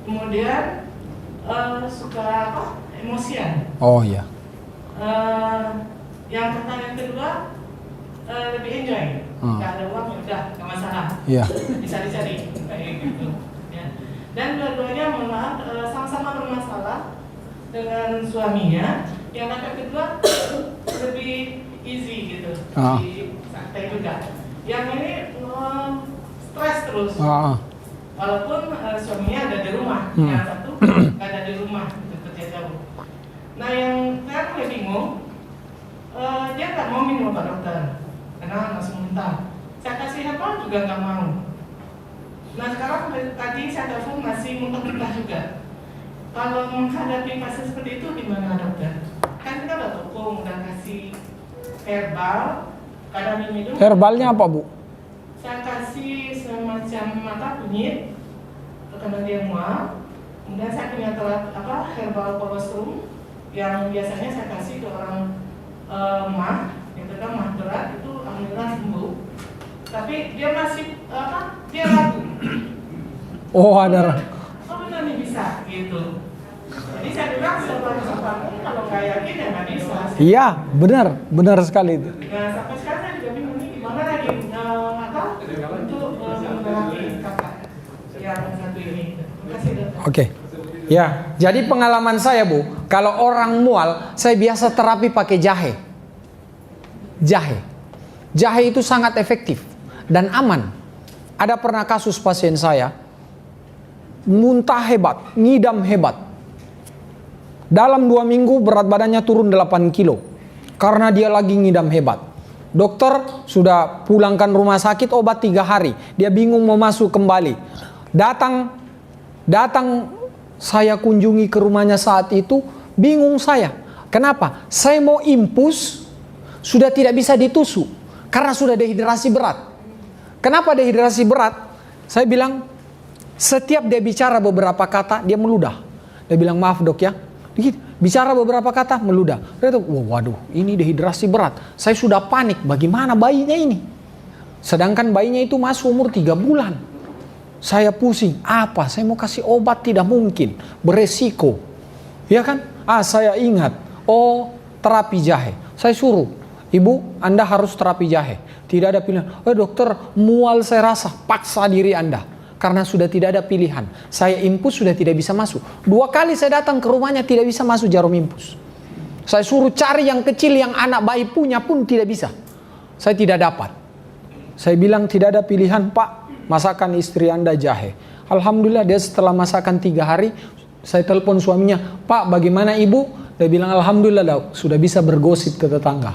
Kemudian suka emosian. Oh iya. Yang kakak yang kedua lebih enjoy. Nggak ada uang, ya udah, nggak masalah. Iya. Bisa dicari kayak gitu. Ya. Dan dua-duanya mohon maaf sama-sama bermasalah dengan suaminya. Yang kakak kedua lebih easy gitu, lebih santai juga. Yang ini stres terus. Walaupun suaminya ada di rumah, yang satu nggak ada di rumah, gitu, kerja jauh. Nah yang saya mulai bingung, dia nggak mau minum obat dokter karena langsung muntah. Saya kasih herbal juga nggak mau. Nah sekarang tadi saya telepon masih muntah-muntah juga. Kalau menghadapi fase seperti itu gimana dokter? Kan kita udah topung, udah kasih herbal, kadang minum. Herbalnya apa Bu? Saya kasih semacam mata kunyit karena dia mual. Kemudian saya punya herbal kolostrum yang biasanya saya kasih ke orang mah, yang terkena mah berat itu alhamdulillah sembuh. Tapi dia masih dia ragu. Oh ada. Oh benar nih bisa gitu. Jadi saya bilang sesuatu kalau nggak yakin ya nggak bisa. Iya benar sekali itu. Nah sampai sekarang saya juga bingung nih gimana lagi untuk menghadapi kakak yang membantu ini. Terima kasih dokter. Oke. Ya, jadi pengalaman saya Bu, kalau orang mual, saya biasa terapi pakai jahe. Jahe. Jahe itu sangat efektif dan aman. Ada pernah kasus pasien saya, muntah hebat, ngidam hebat. Dalam 2 minggu berat badannya turun 8 kilo. Karena dia lagi ngidam hebat. Dokter sudah pulangkan rumah sakit, obat 3 hari. Dia bingung mau masuk kembali. Datang saya kunjungi ke rumahnya saat itu, bingung saya. Kenapa? Saya mau infus, sudah tidak bisa ditusuk. Karena sudah dehidrasi berat. Kenapa dehidrasi berat? Saya bilang, setiap dia bicara beberapa kata, dia meludah. Dia bilang, maaf dok ya. Bicara beberapa kata, meludah. Dia tuh, waduh, ini dehidrasi berat. Saya sudah panik, bagaimana bayinya ini? Sedangkan bayinya itu masih umur 3 bulan. Saya pusing, apa? Saya mau kasih obat tidak mungkin, beresiko. Ya kan? Saya ingat, terapi jahe. Saya suruh, ibu, Anda harus terapi jahe. Tidak ada pilihan. Dokter, mual saya rasa, paksa diri Anda. Karena sudah tidak ada pilihan. Saya infus sudah tidak bisa masuk. 2 kali saya datang ke rumahnya tidak bisa masuk jarum infus. Saya suruh cari yang kecil yang anak bayi punya pun tidak bisa. Saya tidak dapat. Saya bilang tidak ada pilihan Pak. Masakan istri Anda jahe. Alhamdulillah dia setelah masakan 3 hari, saya telepon suaminya, Pak bagaimana ibu? Dia bilang alhamdulillah dok, sudah bisa bergosip ke tetangga.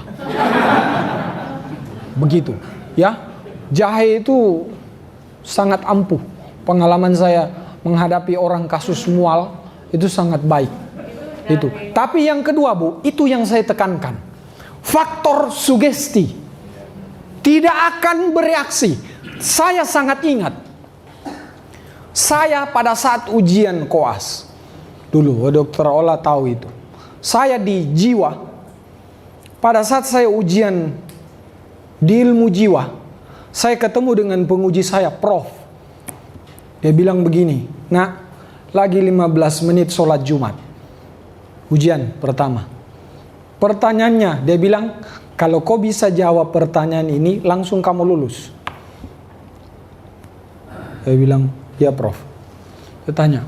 Begitu, ya. Jahe itu sangat ampuh. Pengalaman saya menghadapi orang kasus mual itu sangat baik. Itu. Tapi yang kedua Bu, itu yang saya tekankan. Faktor sugesti. Tidak akan bereaksi. Saya sangat ingat, saya pada saat ujian koas, dulu dokter Ola tahu itu, saya di jiwa, pada saat saya ujian di ilmu jiwa, saya ketemu dengan penguji saya, Prof. Dia bilang begini, nak, lagi 15 menit sholat Jumat, ujian pertama. Pertanyaannya, dia bilang, kalau kau bisa jawab pertanyaan ini, langsung kamu lulus. Saya bilang, ya Prof. Saya tanya,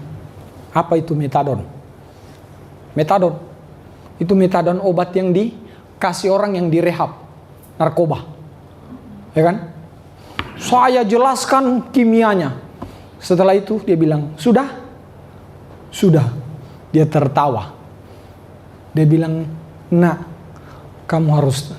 apa itu metadon? Metadon. Itu metadon obat yang dikasih orang yang direhab narkoba. Ya kan? Saya jelaskan kimianya. Setelah itu dia bilang, sudah? Sudah. Dia tertawa. Dia bilang, nak, kamu harus...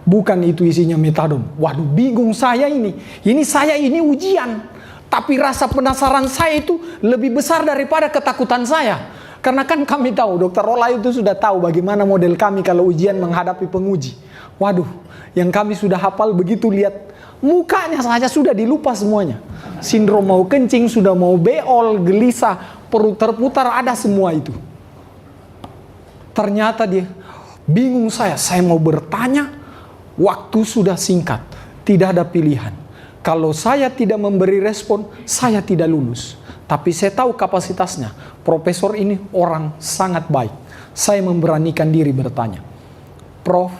Bukan itu isinya metadon. Waduh, bingung saya ini. Ini ujian. Tapi rasa penasaran saya itu lebih besar daripada ketakutan saya. Karena kan kami tahu, Dokter Ola itu sudah tahu bagaimana model kami kalau ujian menghadapi penguji. Waduh, yang kami sudah hafal begitu lihat mukanya saja sudah dilupa semuanya. Sindrom mau kencing, sudah mau beol, gelisah, perut terputar, ada semua itu. Ternyata dia bingung saya mau bertanya, waktu sudah singkat, tidak ada pilihan. Kalau saya tidak memberi respon, saya tidak lulus. Tapi saya tahu kapasitasnya. Profesor ini orang sangat baik. Saya memberanikan diri bertanya. Prof,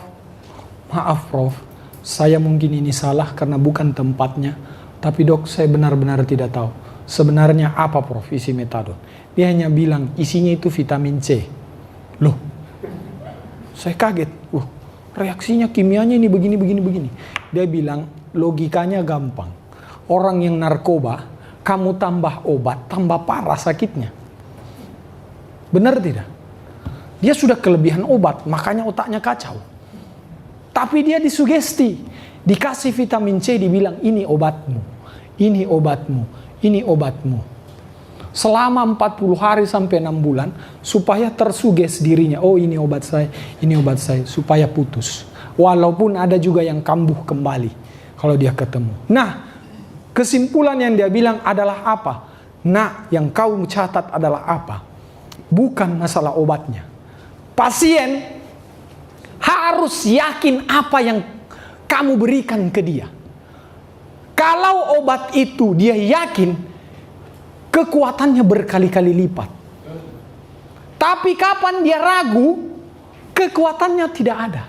maaf Prof, saya mungkin ini salah karena bukan tempatnya. Tapi dok, saya benar-benar tidak tahu. Sebenarnya apa Prof isi metadon? Dia hanya bilang isinya itu vitamin C. Loh, saya kaget. Reaksinya kimianya ini begini. Dia bilang, logikanya gampang. Orang yang narkoba, kamu tambah obat, tambah parah sakitnya. Benar tidak? Dia sudah kelebihan obat, makanya otaknya kacau. Tapi dia disugesti, dikasih vitamin C, dibilang ini obatmu, ini obatmu, ini obatmu. Selama 40 hari sampai 6 bulan, supaya tersuges dirinya, oh ini obat saya, supaya putus. Walaupun ada juga yang kambuh kembali kalau dia ketemu. Nah, kesimpulan yang dia bilang adalah apa? Nah, yang kau catat adalah apa? Bukan masalah obatnya. Pasien harus yakin apa yang kamu berikan ke dia. Kalau obat itu dia yakin, kekuatannya berkali-kali lipat. Tapi kapan dia ragu, kekuatannya tidak ada.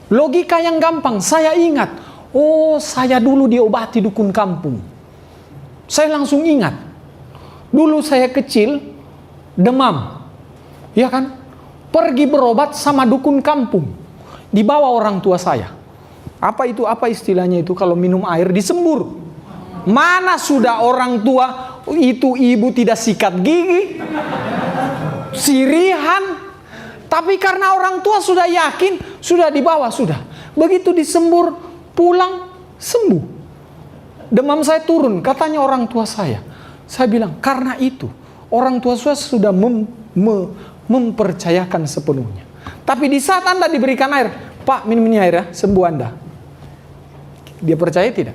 Logika yang gampang, saya ingat, oh saya dulu diobati dukun kampung. Saya langsung ingat, Dulu saya kecil, demam. Ya kan? Pergi berobat sama dukun kampung. Dibawa orang tua saya. Apa itu? Apa istilahnya itu kalau minum air disembur? Mana sudah orang tua itu ibu tidak sikat gigi, sirihan. Tapi karena orang tua sudah yakin, sudah dibawa sudah. Begitu disembur, pulang sembuh. Demam saya turun, katanya orang tua saya. Saya bilang, karena itu orang tua saya sudah mempercayakan sepenuhnya. Tapi di saat Anda diberikan air, Pak minum ini air ya, sembuh Anda. Dia percaya tidak?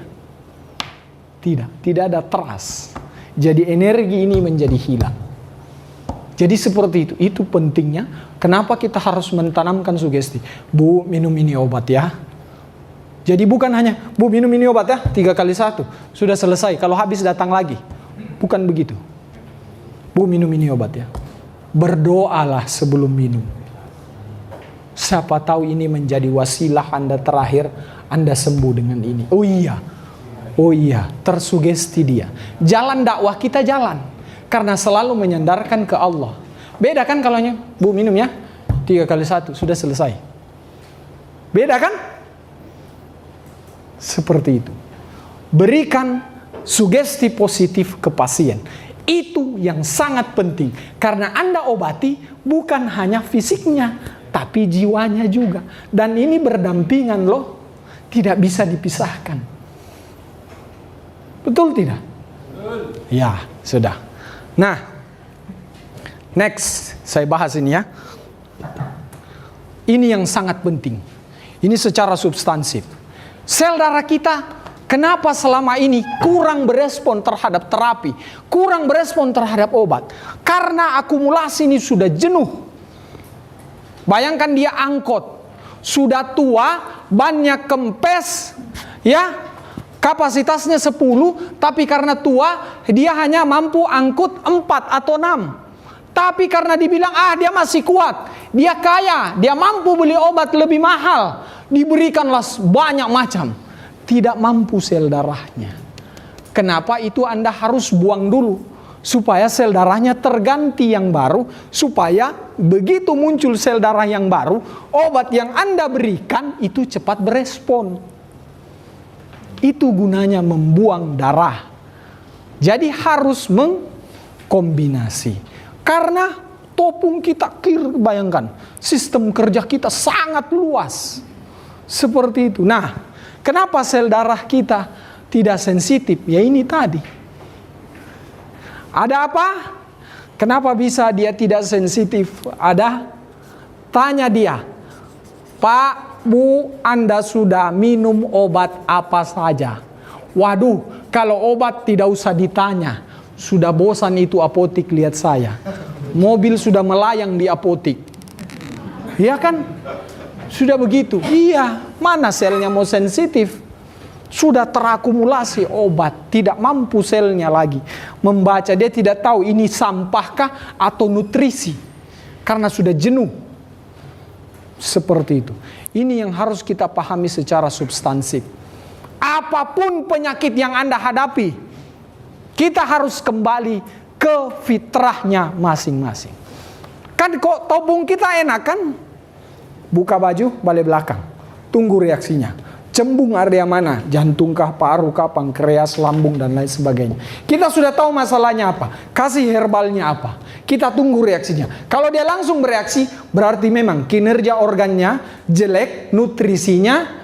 Tidak ada trust. Jadi energi ini menjadi hilang. Jadi seperti itu. Itu pentingnya. Kenapa kita harus mentanamkan sugesti? Bu, minum ini obat ya. Jadi bukan hanya, Bu minum ini obat ya, 3 kali 1. Sudah selesai, kalau habis datang lagi. Bukan begitu. Bu minum ini obat ya. Berdoalah sebelum minum. Siapa tahu ini menjadi wasilah Anda terakhir, Anda sembuh dengan ini. Oh iya, tersugesti dia. Jalan dakwah kita jalan. Karena selalu menyandarkan ke Allah. Beda kan kalau Bu minum ya, 3 kali 1, sudah selesai. Beda kan? Seperti itu. Berikan sugesti positif ke pasien. Itu yang sangat penting. Karena Anda obati bukan hanya fisiknya, tapi jiwanya juga. Dan ini berdampingan loh. Tidak bisa dipisahkan. Betul tidak? Ya, sudah. Nah, next saya bahas ini ya. Ini yang sangat penting. Ini secara substansif. Sel darah kita kenapa selama ini kurang berespon terhadap terapi, kurang berespon terhadap obat? Karena akumulasi ini sudah jenuh. Bayangkan dia angkot, sudah tua, bannya kempes, ya. Kapasitasnya 10, tapi karena tua, dia hanya mampu angkut 4 atau 6. Tapi karena dibilang, dia masih kuat, dia kaya, dia mampu beli obat lebih mahal, diberikanlah banyak macam. Tidak mampu sel darahnya. Kenapa itu Anda harus buang dulu? Supaya sel darahnya terganti yang baru, supaya begitu muncul sel darah yang baru, obat yang Anda berikan itu cepat berespon. Itu gunanya membuang darah. Jadi harus mengkombinasi. Karena topung kita bayangkan, sistem kerja kita sangat luas. Seperti itu. Nah, kenapa sel darah kita tidak sensitif? Ya ini tadi. Ada apa? Kenapa bisa dia tidak sensitif? Tanya dia. Pak, Bu, Anda sudah minum obat apa saja? Waduh, kalau obat tidak usah ditanya. Sudah bosan itu apotik lihat saya. Mobil sudah melayang di apotik. Iya kan? Sudah begitu. Iya, mana selnya mau sensitif? Sudah terakumulasi obat. Tidak mampu selnya lagi membaca. Dia tidak tahu ini sampahkah atau nutrisi. Karena sudah jenuh. Seperti itu. Ini yang harus kita pahami secara substansif. Apapun penyakit yang Anda hadapi, kita harus kembali ke fitrahnya masing-masing. Kan kok topung kita enak kan? Buka baju, balik belakang. Tunggu reaksinya. Cembung area mana? Jantungkah, paru-kah, pankreas, lambung, dan lain sebagainya. Kita sudah tahu masalahnya apa. Kasih herbalnya apa. Kita tunggu reaksinya. Kalau dia langsung bereaksi, berarti memang kinerja organnya jelek, nutrisinya,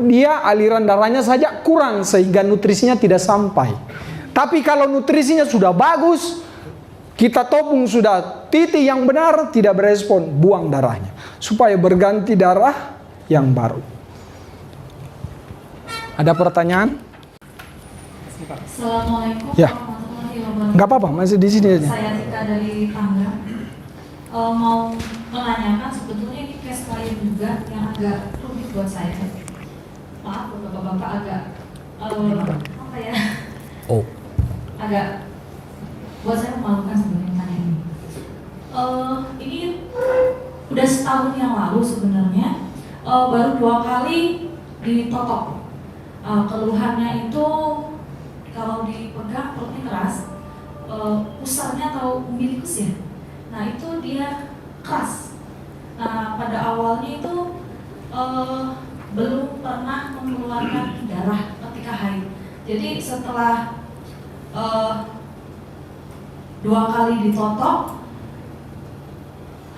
dia aliran darahnya saja kurang, sehingga nutrisinya tidak sampai. Tapi kalau nutrisinya sudah bagus, kita topung sudah titik yang benar, tidak berespon, buang darahnya. Supaya berganti darah yang baru. Ada pertanyaan? Assalamualaikum Ya. warahmatullahi wabarakatuh. Nggak apa-apa, masih di sini aja. Saya Tika dari Tangerang. Mau menanyakan sebetulnya ini case klien juga yang agak rumit buat saya. Maaf bapak-bapak agak apa ya? Agak buat saya memalukan sebenarnya tanya ini. Ini udah setahun yang lalu sebenarnya, baru 2 kali ditotok. Keluhannya itu kalau dipegang perutnya keras, Jadi setelah 2 kali ditotok,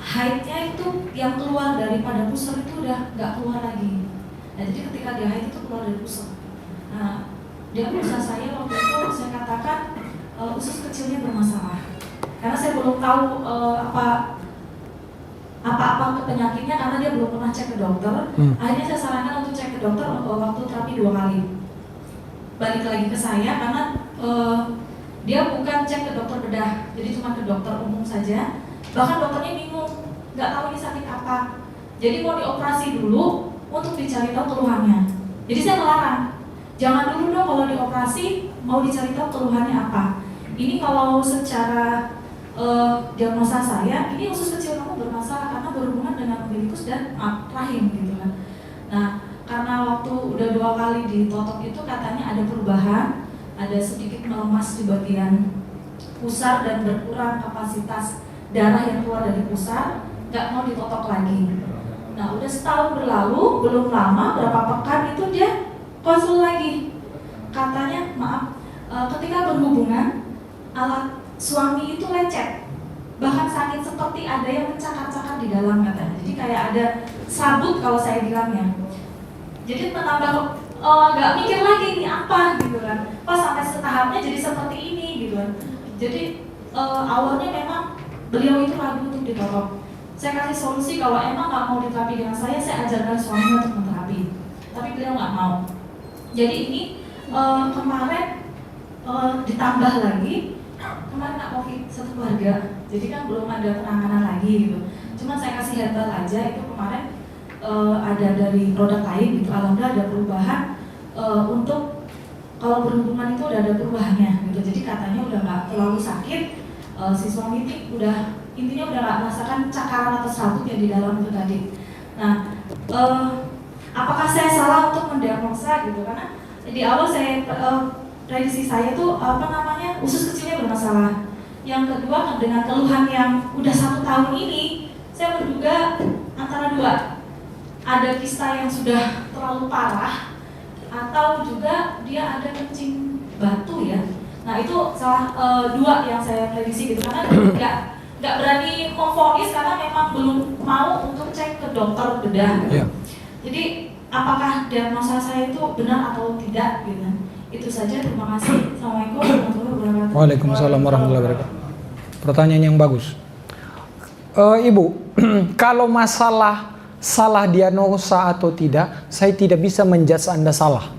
haidnya itu yang keluar daripada pusar itu udah nggak keluar lagi. Nah, jadi ketika dia haid itu keluar dari pusar. Nah, diagnosa saya waktu itu saya katakan usus kecilnya bermasalah. Karena saya belum tahu apa-apa ke penyakitnya karena dia belum pernah cek ke dokter. Akhirnya saya sarankan untuk cek ke dokter waktu terapi 2 kali. Balik lagi ke saya karena dia bukan cek ke dokter bedah, jadi cuma ke dokter umum saja. Bahkan dokternya bingung, nggak tahu ini sakit apa. Jadi mau dioperasi dulu untuk dicari tahu keluhannya. Jadi saya melarang, jangan dulu dong kalau dioperasi mau dicari tahu keluhannya apa. Ini kalau secara diagnosa saya, ini usus kecil kamu bermasalah karena berhubungan dengan umbilikus dan rahim gitu kan. Nah, karena waktu udah 2 kali ditotok itu katanya ada perubahan, ada sedikit melemas di bagian pusar dan berkurang kapasitas darah yang keluar dari pusar, nggak mau ditotok lagi. Nah, udah setahun berlalu, belum lama, berapa pekan itu dia konsul lagi. Katanya, maaf, ketika berhubungan, alat suami itu lecet. Bahkan sakit seperti ada yang mencakar-cakar di dalam katanya. Jadi kayak ada sabut kalau saya bilangnya. Jadi menambah, nggak mikir lagi ini apa gitu kan. Pas sampai setahapnya jadi seperti ini gitu kan. Jadi awalnya memang beliau itu ragu untuk ditotok. Saya kasih solusi kalau emang nggak mau diterapi dengan saya ajarkan suami untuk menterapi. Tapi beliau nggak mau. Jadi ini kemarin ditambah lagi, kemarin nak COVID satu keluarga. Jadi kan belum ada penanganan lagi gitu. Cuma saya kasih herbal aja itu kemarin ada dari produk lain gitu. Alhamdulillah ada perubahan untuk kalau berhubungan itu udah ada perubahannya gitu. Jadi katanya udah nggak terlalu sakit. Si suami ini udah intinya udah nggak merasakan cakaran atau sabut yang di dalam itu tadi. Nah, apakah saya salah untuk mendiagnosa gitu? Karena di awal saya prediksi saya tuh usus kecilnya bermasalah. Yang kedua dengan keluhan yang udah 1 tahun ini, saya menduga antara 2, ada kista yang sudah terlalu parah atau juga dia ada kencing batu ya. Nah itu salah 2 yang saya prediksi gitu karena nggak berani memvonis karena memang belum mau untuk cek ke dokter bedah. Gitu. Yeah. Jadi apakah diagnosa saya itu benar atau tidak gitu? Itu saja, terima kasih. Assalamualaikum warahmatullahi wabarakatuh. Waalaikumsalam warahmatullahi wabarakatuh. Pertanyaan yang bagus. Ibu, kalau masalah salah diagnosa atau tidak, saya tidak bisa menjudge Anda salah.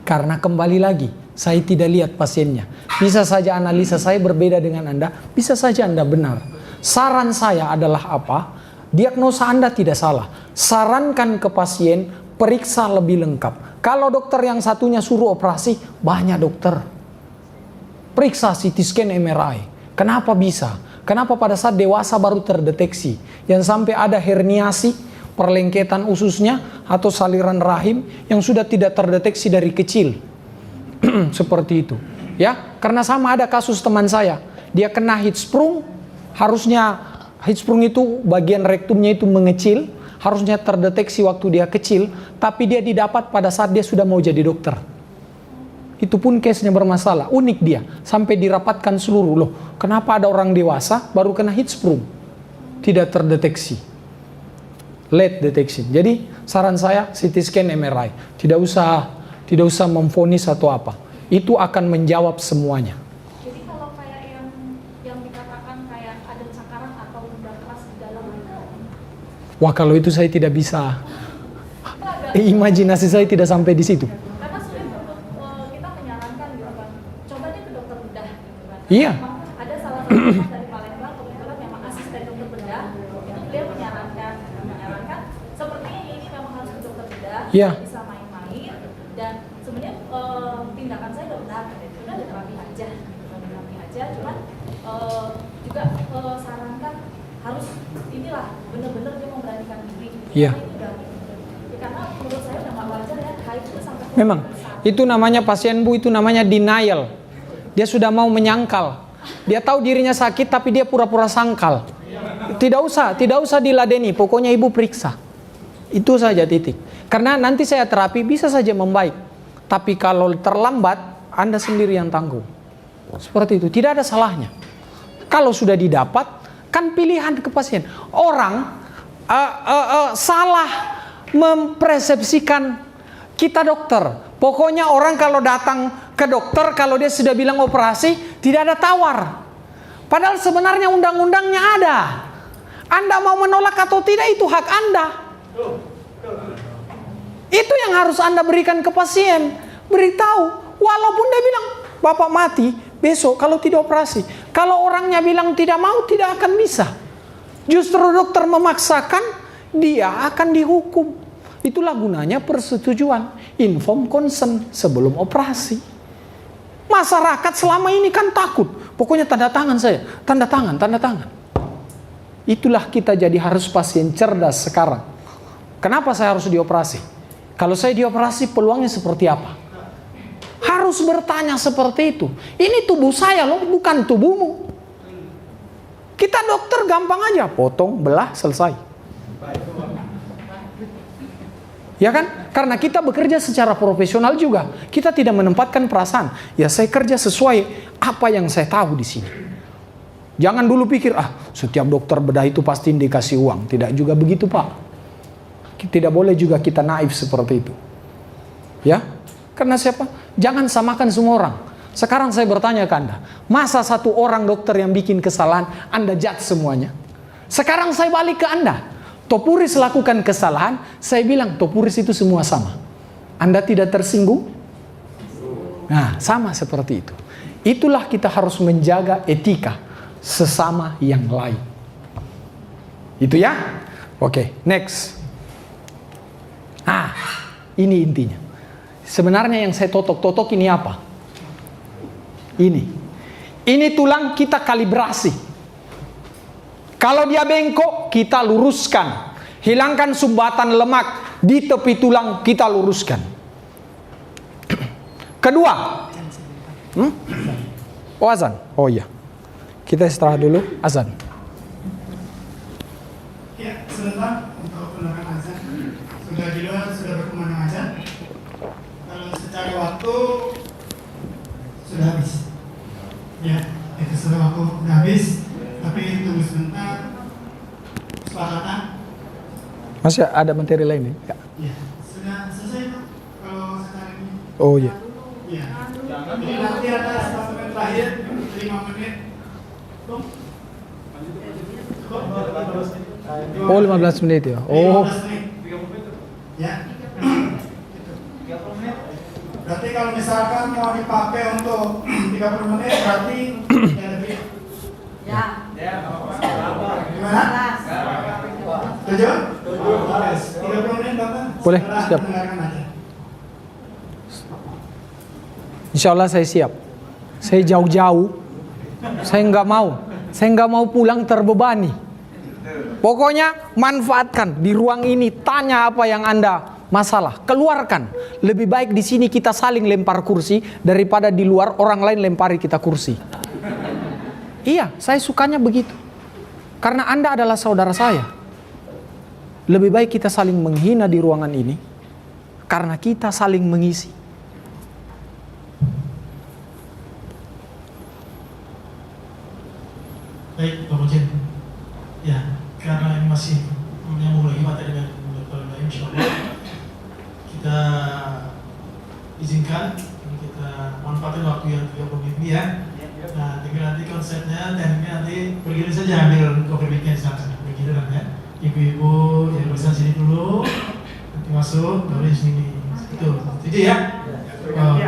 Karena kembali lagi, saya tidak lihat pasiennya. Bisa saja analisa saya berbeda dengan Anda, bisa saja Anda benar. Saran saya adalah apa? Diagnosa Anda tidak salah. Sarankan ke pasien, periksa lebih lengkap. Kalau dokter yang satunya suruh operasi, banyak dokter. Periksa CT scan, MRI. Kenapa bisa? Kenapa pada saat dewasa baru terdeteksi? Yang sampai ada herniasi, perlengketan ususnya, atau saliran rahim yang sudah tidak terdeteksi dari kecil. Seperti itu. Ya, karena sama ada kasus teman saya. Dia kena heat sprung, harusnya heat sprung itu bagian rektumnya itu mengecil, harusnya terdeteksi waktu dia kecil, tapi dia didapat pada saat dia sudah mau jadi dokter. Itu pun case-nya bermasalah, unik dia, sampai dirapatkan seluruh. Loh, kenapa ada orang dewasa baru kena heat sprung? Tidak terdeteksi. Late detection. Jadi saran saya CT scan, MRI. Tidak usah memvonis atau apa. Itu akan menjawab semuanya. Jadi kalau kayak yang dikatakan kayak ada cakaran atau benda keras di dalam itu. Wah, kalau itu saya tidak bisa. Imajinasi saya tidak sampai di situ. Karena sulit kita menyarankan gitu kan. Coba deh ke dokter bedah gitu kan. Iya. Memang ada salah satu orang dari Palembang kebetulan memang asisten dokter bedah, itu beliau menyarankan sepertinya ini memang harus ke dokter bedah, Iya. bisa main-main dan sebenarnya tindakan saya udah benar, udah ada terapi aja, cuman juga sarankan harus inilah benar-benar dia memberanikan diri. Iya. Karena menurut saya udah nggak wajar ya haid itu sampai Memang, itu namanya pasien Bu, itu namanya denial. Dia sudah mau menyangkal. Dia tahu dirinya sakit tapi dia pura-pura sangkal. Tidak usah diladeni, pokoknya Ibu periksa. Itu saja titik. Karena nanti saya terapi bisa saja membaik. Tapi kalau terlambat, Anda sendiri yang tanggung. Seperti itu, tidak ada salahnya. Kalau sudah didapat, kan pilihan ke pasien. Orang salah mempersepsikan kita dokter. Pokoknya orang kalau datang ke dokter, kalau dia sudah bilang operasi, tidak ada tawar. Padahal sebenarnya undang-undangnya ada. Anda mau menolak atau tidak, itu hak Anda. Itu yang harus Anda berikan ke pasien. Beritahu, walaupun dia bilang, Bapak mati besok kalau tidak operasi. Kalau orangnya bilang tidak mau, tidak akan bisa. Justru dokter memaksakan, dia akan dihukum. Itulah gunanya persetujuan, informed consent sebelum operasi. Masyarakat selama ini kan takut. Pokoknya tanda tangan saya, tanda tangan, tanda tangan. Itulah kita jadi harus pasien cerdas sekarang. Kenapa saya harus dioperasi? Kalau saya dioperasi peluangnya seperti apa? Harus bertanya seperti itu. Ini tubuh saya loh, bukan tubuhmu. Kita dokter gampang aja, potong, belah, selesai. Ya kan? Karena kita bekerja secara profesional juga. Kita tidak menempatkan perasaan. Ya saya kerja sesuai apa yang saya tahu di sini. Jangan dulu pikir, setiap dokter bedah itu pasti dikasih uang. Tidak juga begitu, Pak. Tidak boleh juga kita naif seperti itu. Ya? Karena siapa? Jangan samakan semua orang. Sekarang saya bertanya ke Anda, masa satu orang dokter yang bikin kesalahan, Anda judge semuanya? Sekarang saya balik ke Anda. Topuris lakukan kesalahan, saya bilang Topuris itu semua sama. Anda tidak tersinggung? Nah, sama seperti itu. Itulah kita harus menjaga etika sesama yang lain. Itu ya? Oke, next. Ini intinya. Sebenarnya yang saya totok-totok ini apa? Ini tulang kita kalibrasi. Kalau dia bengkok, kita luruskan. Hilangkan sumbatan lemak di tepi tulang, kita luruskan. Kedua. Oh, azan. Oh iya. Kita istirahat dulu, azan. Ya, sebentar untuk penolakan azan. Sudah di luar, sudah berkumandang azan. Kalau secara waktu sudah habis. Ya, itu sudah waktu sudah habis. Tapi tunggu sebentar. Kesepakatan. Masih ada materi lain nih? Ya, sudah selesai Pak. Kalau sekarang ini. Oh iya. Ya. Jadi nanti ada statement terakhir 5 menit. Oh 15 menit ya. Oh. 15 menit. Ya. Berarti kalau misalkan mau dipakai untuk 30 menit berarti ya lebih. Ya. Gimana? Setuju? 30 menit Bapak. Boleh, Setelah siap. mendengarkan aja. Insya Allah saya siap. Saya jauh-jauh. Saya nggak mau pulang terbebani. Pokoknya manfaatkan di ruang ini. Tanya apa yang Anda masalah. Keluarkan. Lebih baik di sini kita saling lempar kursi daripada di luar orang lain lempari kita kursi. Iya, saya sukanya begitu. Karena Anda adalah saudara saya. Lebih baik kita saling menghina di ruangan ini karena kita saling mengisi. Baik, Pak Mujen. Ya, karena ini masih menyambung lagi materi dengan Dr. Naim, insyaallah kita izinkan kita manfaatkan waktu yang 30 menit ini ya. Nah, tinggal nanti konsepnya tekniknya nanti begini saja, ambil coffee-nya di sana, begini kan ya. Ibu-ibu yang bersama sini dulu, nanti masuk baru di sini. Itu, jadi ya. Oke.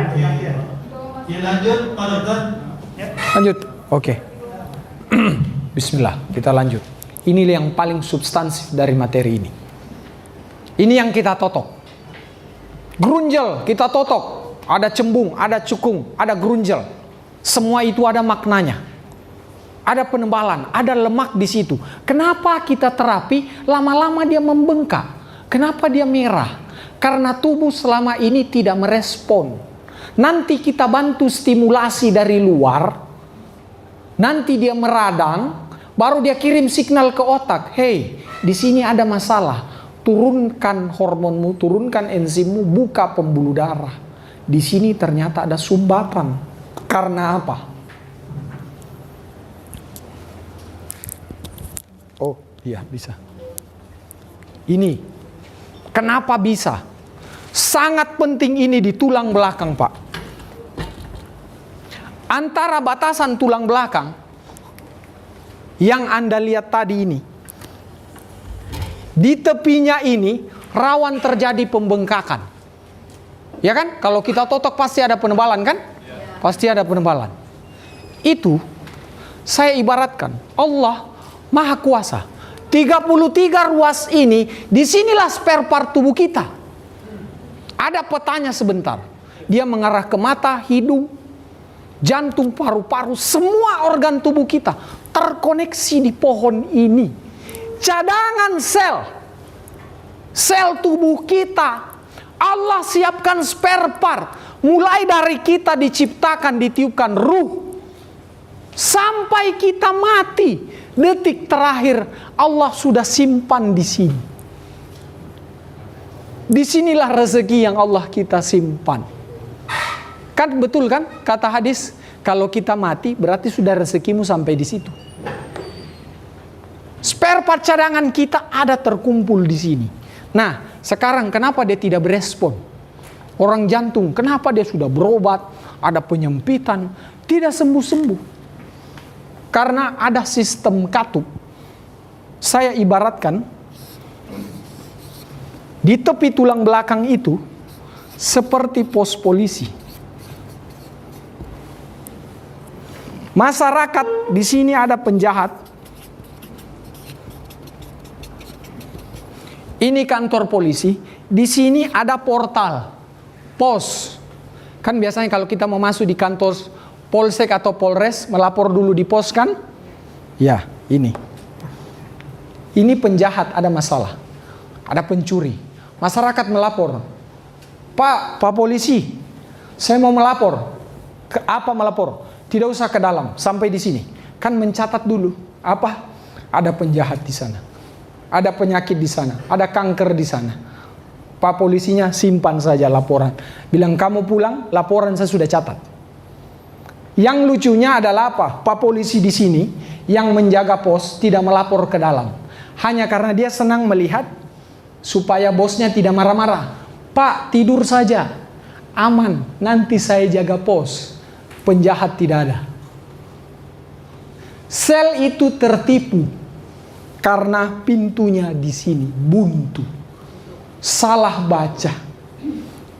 Ya lanjut, Pak Dokter. Lanjut. Oke. Bismillah, kita lanjut. Ini yang paling substansif dari materi ini. Ini yang kita totok. Grunjel kita totok. Ada cembung, ada cukung, ada grunjel. Semua itu ada maknanya. Ada penebalan, ada lemak di situ. Kenapa kita terapi lama-lama dia membengkak? Kenapa dia merah? Karena tubuh selama ini tidak merespon. Nanti kita bantu stimulasi dari luar. Nanti dia meradang, baru dia kirim signal ke otak. Hey, di sini ada masalah. Turunkan hormonmu, turunkan enzimmu, buka pembuluh darah. di sini ternyata ada sumbatan. Karena apa? Oh, iya bisa. Ini kenapa bisa? Sangat penting ini di tulang belakang, Pak. Antara batasan tulang belakang yang Anda lihat tadi ini, di tepinya ini rawan terjadi pembengkakan. Ya kan? Kalau kita totok pasti ada penebalan kan? Pasti ada penebalan. Itu saya ibaratkan Allah Maha Kuasa. 33 ruas ini, disinilah spare part tubuh kita. Ada petanya sebentar. Dia mengarah ke mata, hidung, jantung, paru-paru, semua organ tubuh kita terkoneksi di pohon ini. Cadangan sel tubuh kita, Allah siapkan spare part. Mulai dari kita diciptakan, ditiupkan ruh, sampai kita mati, detik terakhir Allah sudah simpan di sini. Disinilah rezeki yang Allah kita simpan. Kan betul kan kata hadis, kalau kita mati berarti sudah rezekimu sampai di situ. Spare part cadangan kita ada terkumpul di sini. Nah, sekarang kenapa dia tidak berespon? Orang jantung, kenapa dia sudah berobat, ada penyempitan, tidak sembuh-sembuh? Karena ada sistem katup. Saya ibaratkan, di tepi tulang belakang itu, seperti pos polisi. Masyarakat, di sini ada penjahat. Ini kantor polisi, di sini ada portal. Pos. Kan biasanya kalau kita mau masuk di kantor polsek atau polres, melapor dulu di pos kan? Ya, ini. Ini penjahat ada masalah. Ada pencuri. Masyarakat melapor. Pak polisi, saya mau melapor. Ke apa melapor? Tidak usah ke dalam, sampai di sini. Kan mencatat dulu. Apa? Ada penjahat di sana. Ada penyakit di sana. Ada kanker di sana. Pak polisinya simpan saja laporan. Bilang kamu pulang, laporan saya sudah catat. Yang lucunya adalah apa? Pak polisi di sini yang menjaga pos tidak melapor ke dalam. Hanya karena dia senang melihat supaya bosnya tidak marah-marah. Pak, tidur saja. Aman, nanti saya jaga pos. Penjahat tidak ada. Sel itu tertipu karena pintunya di sini buntu. Salah baca.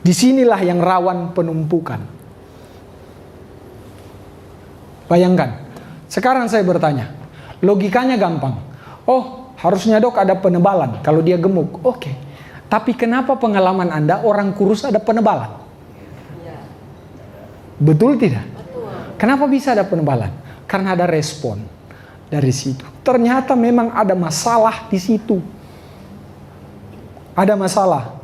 Disinilah yang rawan penumpukan. Bayangkan. Sekarang saya bertanya. Logikanya gampang. Oh, harusnya dok ada penebalan. Kalau dia gemuk. Oke. Tapi kenapa pengalaman Anda orang kurus ada penebalan? Betul tidak? Kenapa bisa ada penebalan? Karena ada respon dari situ. Ternyata memang ada masalah di situ. Ada masalah.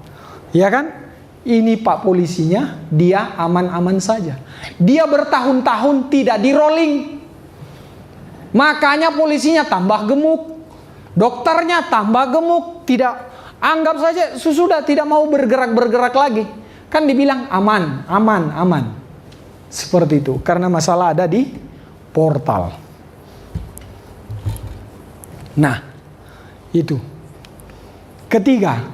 Ya kan? Ini pak polisinya, dia aman-aman saja. Dia bertahun-tahun tidak di rolling. Makanya polisinya tambah gemuk. Dokternya tambah gemuk. Tidak, anggap saja sudah tidak mau bergerak-bergerak lagi. Kan dibilang aman, aman, aman. Seperti itu. Karena masalah ada di portal. Nah, itu. Ketiga,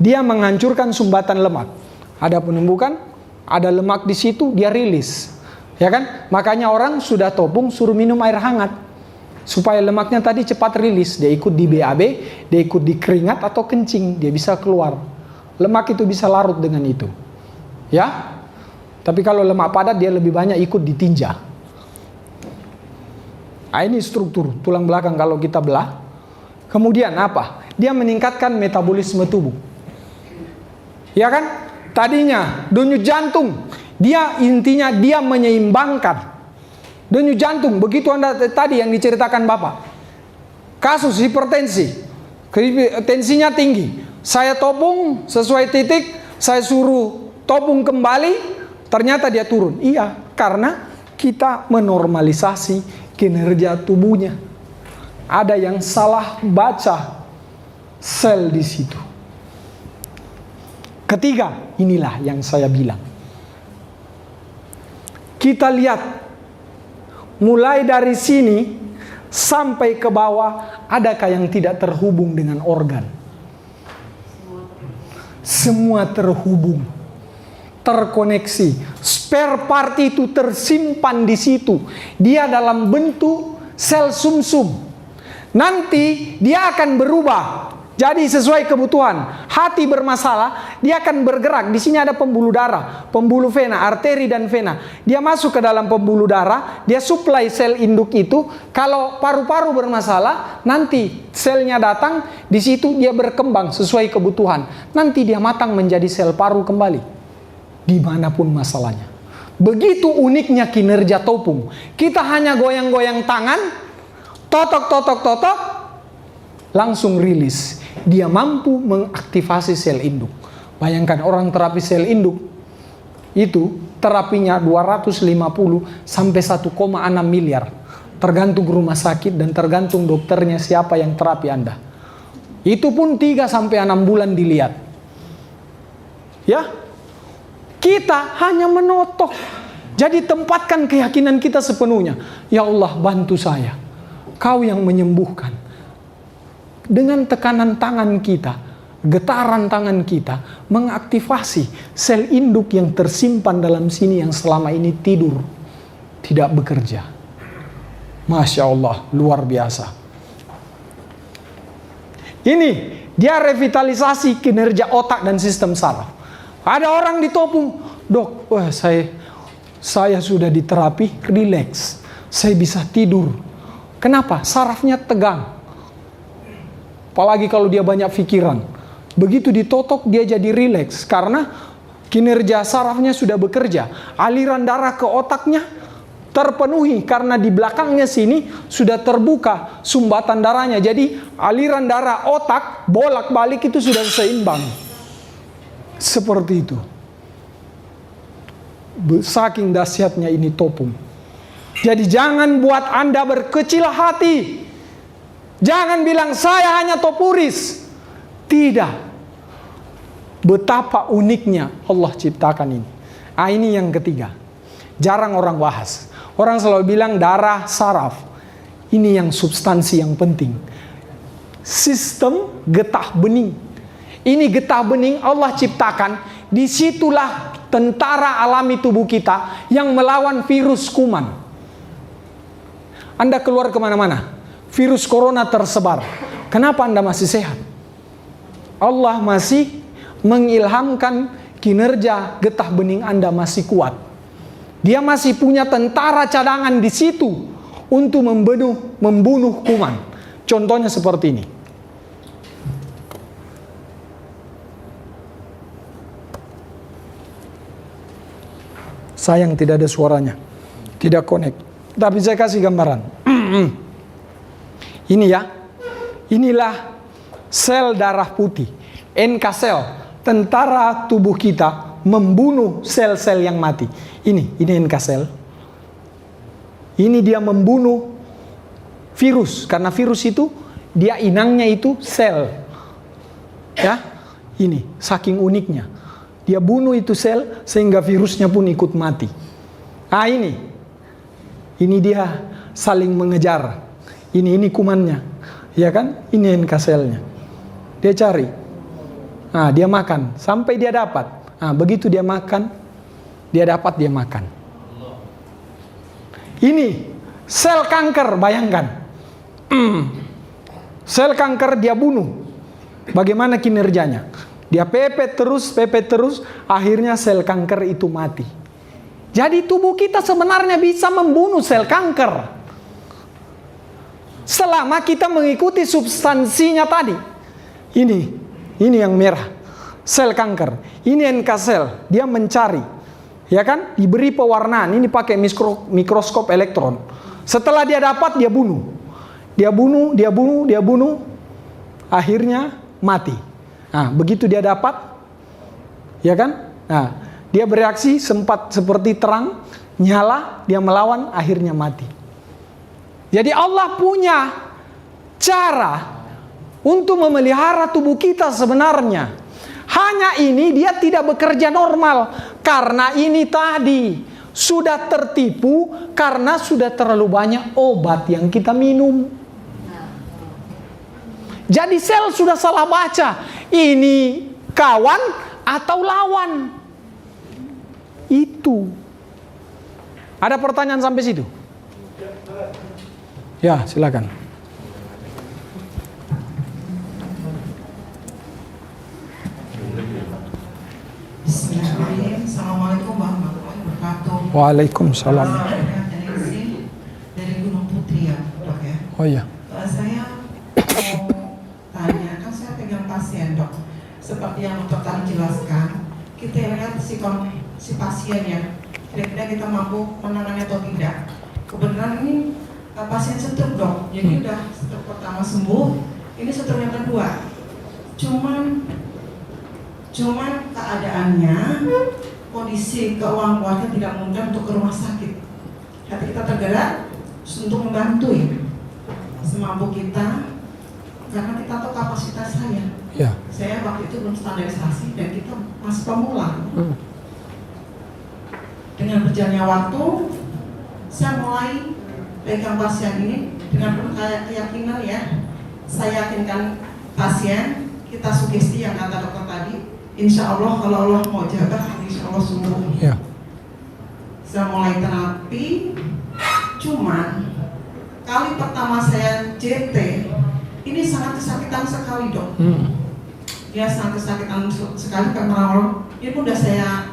dia menghancurkan sumbatan lemak. Ada penumbukan, ada lemak di situ, dia rilis. Ya kan? Makanya orang sudah topung suruh minum air hangat. Supaya lemaknya tadi cepat rilis. Dia ikut di BAB, dia ikut di keringat atau kencing, dia bisa keluar. Lemak itu bisa larut dengan itu. Ya? Tapi kalau lemak padat dia lebih banyak ikut di tinja. Nah, ini struktur tulang belakang kalau kita belah. Kemudian apa? Dia meningkatkan metabolisme tubuh. Ya kan? Tadinya denyut jantung, dia intinya dia menyeimbangkan denyut jantung. Begitu Anda tadi yang diceritakan Bapak. Kasus hipertensi, tensinya tinggi. Saya topung sesuai titik, saya suruh topung kembali, ternyata dia turun. Iya, karena kita menormalisasi kinerja tubuhnya. Ada yang salah baca sel di situ. Ketiga, inilah yang saya bilang. Kita lihat mulai dari sini sampai ke bawah, adakah yang tidak terhubung dengan organ? Semua terhubung, terkoneksi. Spare part itu tersimpan di situ. Dia dalam bentuk sel sumsum. Nanti dia akan berubah jadi sesuai kebutuhan. Hati bermasalah, dia akan bergerak. Di sini ada pembuluh darah, pembuluh vena, arteri dan vena. Dia masuk ke dalam pembuluh darah, dia suplai sel induk itu. Kalau paru-paru bermasalah, nanti selnya datang, di situ dia berkembang sesuai kebutuhan. Nanti dia matang menjadi sel paru kembali. Dimanapun masalahnya. Begitu uniknya kinerja topung. Kita hanya goyang-goyang tangan, totok, langsung rilis. Dia mampu mengaktifasi sel induk. Bayangkan orang terapi sel induk itu terapinya 250 sampai 1,6 miliar. Tergantung rumah sakit dan tergantung dokternya siapa yang terapi Anda. Itu pun 3 sampai 6 bulan dilihat. Ya. Kita hanya menotok. Jadi tempatkan keyakinan kita sepenuhnya. Ya Allah, bantu saya. Kau yang menyembuhkan. Dengan tekanan tangan kita, getaran tangan kita, mengaktifasi sel induk yang tersimpan dalam sini yang selama ini tidur, tidak bekerja. Masya Allah, luar biasa. Ini, dia revitalisasi kinerja otak dan sistem saraf. Ada orang ditopung, dok, wah saya sudah diterapi, relax, saya bisa tidur. Kenapa? Sarafnya tegang. Apalagi kalau dia banyak pikiran. Begitu ditotok dia jadi rileks. Karena kinerja sarafnya sudah bekerja. Aliran darah ke otaknya terpenuhi. Karena di belakangnya sini sudah terbuka sumbatan darahnya. Jadi aliran darah otak bolak-balik itu sudah seimbang. Seperti itu. Saking dahsyatnya ini topung. Jadi jangan buat Anda berkecil hati. Jangan bilang saya hanya topuris. Tidak. Betapa uniknya Allah ciptakan ini. Ini yang ketiga. Jarang orang bahas. Orang selalu bilang darah saraf. Ini yang substansi yang penting. Sistem getah bening. Ini getah bening Allah ciptakan. Disitulah tentara alami tubuh kita yang melawan virus kuman. Anda keluar kemana-mana. Virus corona tersebar. Kenapa Anda masih sehat? Allah masih mengilhamkan kinerja getah bening Anda masih kuat. Dia masih punya tentara cadangan di situ untuk membunuh kuman. Contohnya seperti ini. Sayang tidak ada suaranya. Tidak connect. Tapi saya kasih gambaran. Ini ya. Inilah sel darah putih. NK sel. Tentara tubuh kita membunuh sel-sel yang mati. Ini NK sel. Ini dia membunuh virus. Karena virus itu dia inangnya itu sel. Ya. Ini saking uniknya. Dia bunuh itu sel sehingga virusnya pun ikut mati. Ini dia saling mengejar. Ini kumannya. Ya kan? Ini NK selnya. Dia cari. Dia makan sampai dia dapat. Begitu dia makan, dia dapat, dia makan. Ini sel kanker, bayangkan. Sel kanker dia bunuh. Bagaimana kinerjanya? Dia pepet terus, akhirnya sel kanker itu mati. Jadi tubuh kita sebenarnya bisa membunuh sel kanker. Selama kita mengikuti substansinya tadi. Ini yang merah. Sel kanker. Ini NK sel. Dia mencari. Ya kan? Diberi pewarnaan. Ini pakai mikroskop elektron. Setelah dia dapat, dia bunuh. Dia bunuh. Akhirnya mati. Begitu dia dapat. Ya kan? Dia bereaksi sempat seperti terang. Nyala. Dia melawan. Akhirnya mati. Jadi Allah punya cara untuk memelihara tubuh kita sebenarnya. Hanya ini dia tidak bekerja normal. Karena ini tadi Sudah tertipu karena sudah terlalu banyak obat yang kita minum. Jadi sel sudah salah baca. Ini kawan atau lawan. Itu. Ada pertanyaan sampai situ? Ya, silakan. Bismillahirrahmanirrahim. Assalamualaikum warahmatullahi wabarakatuh. Waalaikumsalam. Dari Gunung Putri ya, Dok ya. Oh iya. Saya mau tanya, kan saya pegang pasien, Dok. Seperti yang Dokter tadi jelaskan, kita lihat si pasien ya, kira-kira kita mampu menangani atau tidak. Kebenaran ini pasien stroke, Dok. Jadi udah stroke pertama sembuh, ini stroke yang kedua. Cuman keadaannya, kondisi keuangan keluarga tidak memungkinkan untuk ke rumah sakit. Hati kita tergerak untuk membantu ya, semampu kita, karena kita tahu kapasitas saya. Ya. Saya waktu itu belum standarisasi dan kita masih pemula. Dengan berjalannya waktu, saya mulai pegang pasien ini dengan penuh keyakinan ya. Saya yakinkan pasien, kita sugesti yang kata dokter tadi. Insya Allah kalau Allah mau jaga, insya Allah sembuh. Ya. Saya mulai terapi, cuman kali pertama saya JT, ini sangat kesakitan sekali, Dok. Ya sangat kesakitan sekali karena orang ini pun udah saya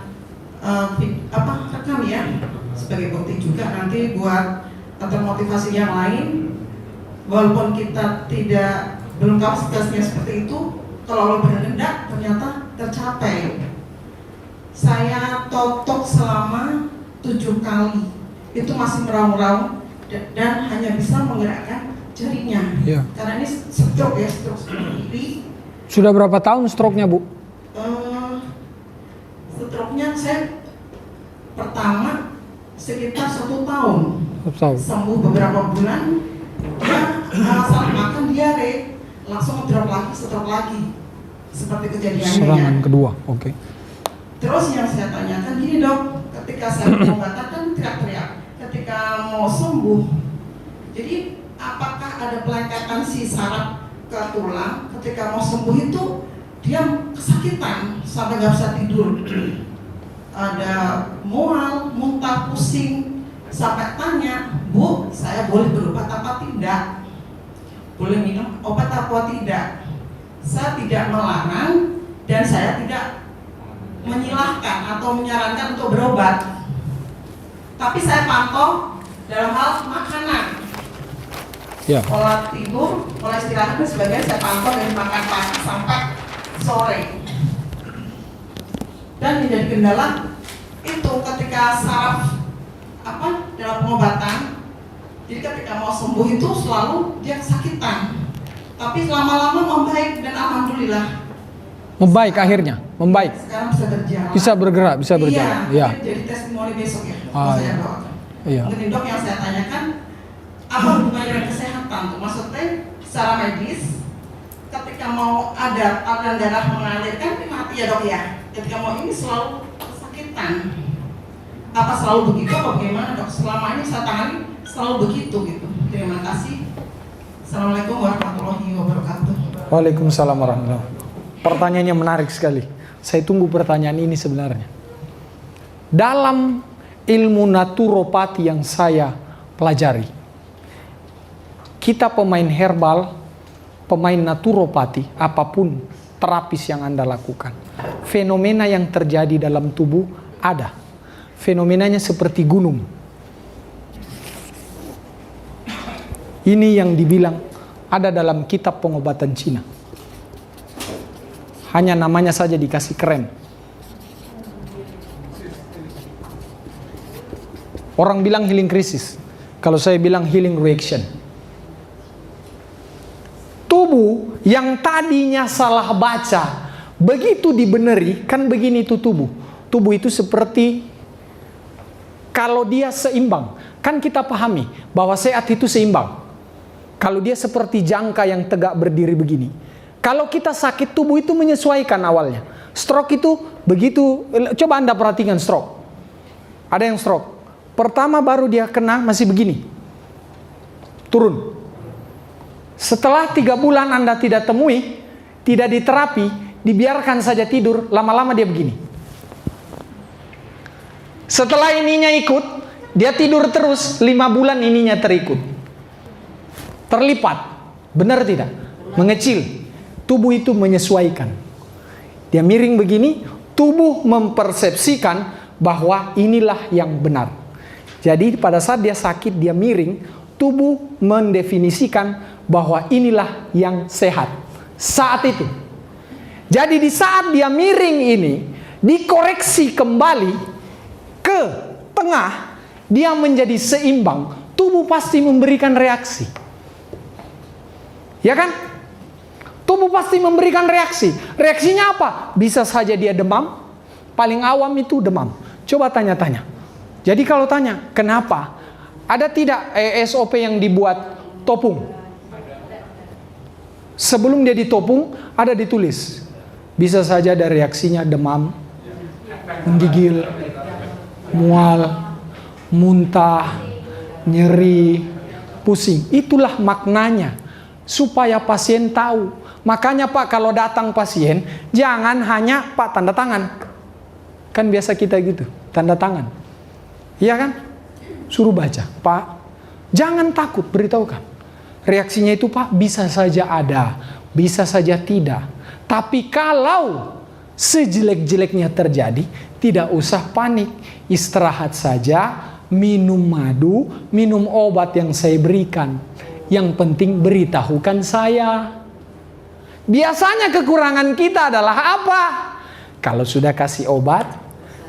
rekam ya sebagai bukti juga nanti buat termotivasi yang lain. Walaupun kita belum kapasitasnya seperti itu, kalau Allah berkehendak ternyata tercapai. Saya totok selama 7 kali, itu masih meraung-raung dan hanya bisa menggerakkan jarinya. Ya. Karena ini stroke ya, stroke seperti Sudah berapa tahun stroke-nya, Bu? Stroke-nya saya pertama sekitar 1 tahun. Sembuh beberapa bulan, dia saat makan diare, langsung drop lagi, stroke lagi. Seperti kejadiannya Serangan ya. kedua, oke. Terus yang saya tanyakan gini, Dok, ketika saya pengobatan kan teriak-teriak, ketika mau sembuh, jadi apakah ada pelekatan si saraf ke tulang? Ketika mau sembuh itu dia kesakitan sampai nggak bisa tidur, ada mual, muntah, pusing, sampai tanya, Bu, saya boleh berobat apa tidak? Boleh minum obat apa tidak? Saya tidak melarang dan saya tidak menyilahkan atau menyarankan untuk berobat, tapi saya pantau dalam hal makanan. Ya. Pola tidur, pola istirahat dan sebagainya saya pantau dari makan pagi sampai sore. Dan menjadi kendala itu ketika saraf dalam pengobatan. Jadi ketika mau sembuh itu selalu dia kesakitan. Tapi lama-lama membaik dan alhamdulillah. Membaik akhirnya, membaik. Sekarang bisa berjalan. Bisa bergerak, bisa berjalan. Iya. Ya. Jadi testimoni besok ya. Iya. Iya. Mungkin Dok yang saya tanyakan apa hubungannya dengan kesehatan? Maksudnya secara medis ketika mau ada aliran darah mengalir kan ini mati ya, Dok ya. Ketika mau ini selalu kesakitan. Apa selalu begitu atau bagaimana, Dok? Selama ini saya tangani selalu begitu gitu. Terima kasih. Assalamualaikum warahmatullahi wabarakatuh. Waalaikumsalam warahmatullahi wabarakatuh. Pertanyaannya menarik sekali. Saya tunggu pertanyaan ini sebenarnya. Dalam ilmu naturopati yang saya pelajari, kita pemain herbal, pemain naturopati, apapun terapis yang Anda lakukan, fenomena yang terjadi dalam tubuh ada. Fenomenanya seperti gunung. Ini yang dibilang ada dalam kitab pengobatan Cina. Hanya namanya saja dikasih keren. Orang bilang healing crisis. Kalau saya bilang healing reaction. Tubuh yang tadinya salah baca, begitu dibeneri, kan begini itu tubuh. Tubuh itu seperti, kalau dia seimbang, kan kita pahami bahwa sehat itu seimbang. Kalau dia seperti jangka yang tegak berdiri begini. Kalau kita sakit, tubuh itu menyesuaikan awalnya. Stroke itu begitu, coba Anda perhatikan stroke. Ada yang stroke. Pertama baru dia kena masih begini. Turun. Setelah 3 bulan Anda tidak temui, tidak diterapi, dibiarkan saja tidur, lama-lama dia begini. Setelah ininya ikut, dia tidur terus, 5 bulan ininya terikut. Terlipat. Benar tidak? Mengecil. Tubuh itu menyesuaikan. Dia miring begini, tubuh mempersepsikan bahwa inilah yang benar. Jadi pada saat dia sakit, dia miring, tubuh mendefinisikan bahwa inilah yang sehat. Saat itu. Jadi di saat dia miring ini, dikoreksi kembali ke tengah, dia menjadi seimbang. Tubuh pasti memberikan reaksi. Ya kan? Tubuh pasti memberikan reaksi. Reaksinya apa? Bisa saja dia demam. Paling awam itu demam. Coba tanya-tanya. Jadi kalau tanya, kenapa? Ada tidak SOP yang dibuat topung? Sebelum dia ditopung, ada ditulis. Bisa saja ada reaksinya demam, menggigil, mual, muntah, nyeri, pusing. Itulah maknanya. Supaya pasien tahu. Makanya Pak, kalau datang pasien, jangan hanya Pak tanda tangan. Kan biasa kita gitu, tanda tangan. Iya kan? Suruh baca. Pak, jangan takut, beritahukan. Reaksinya itu Pak, bisa saja ada, bisa saja tidak. Tapi kalau sejelek-jeleknya terjadi, tidak usah panik. Istirahat saja, minum madu, minum obat yang saya berikan. Yang penting beritahukan saya. Biasanya kekurangan kita adalah apa? Kalau sudah kasih obat,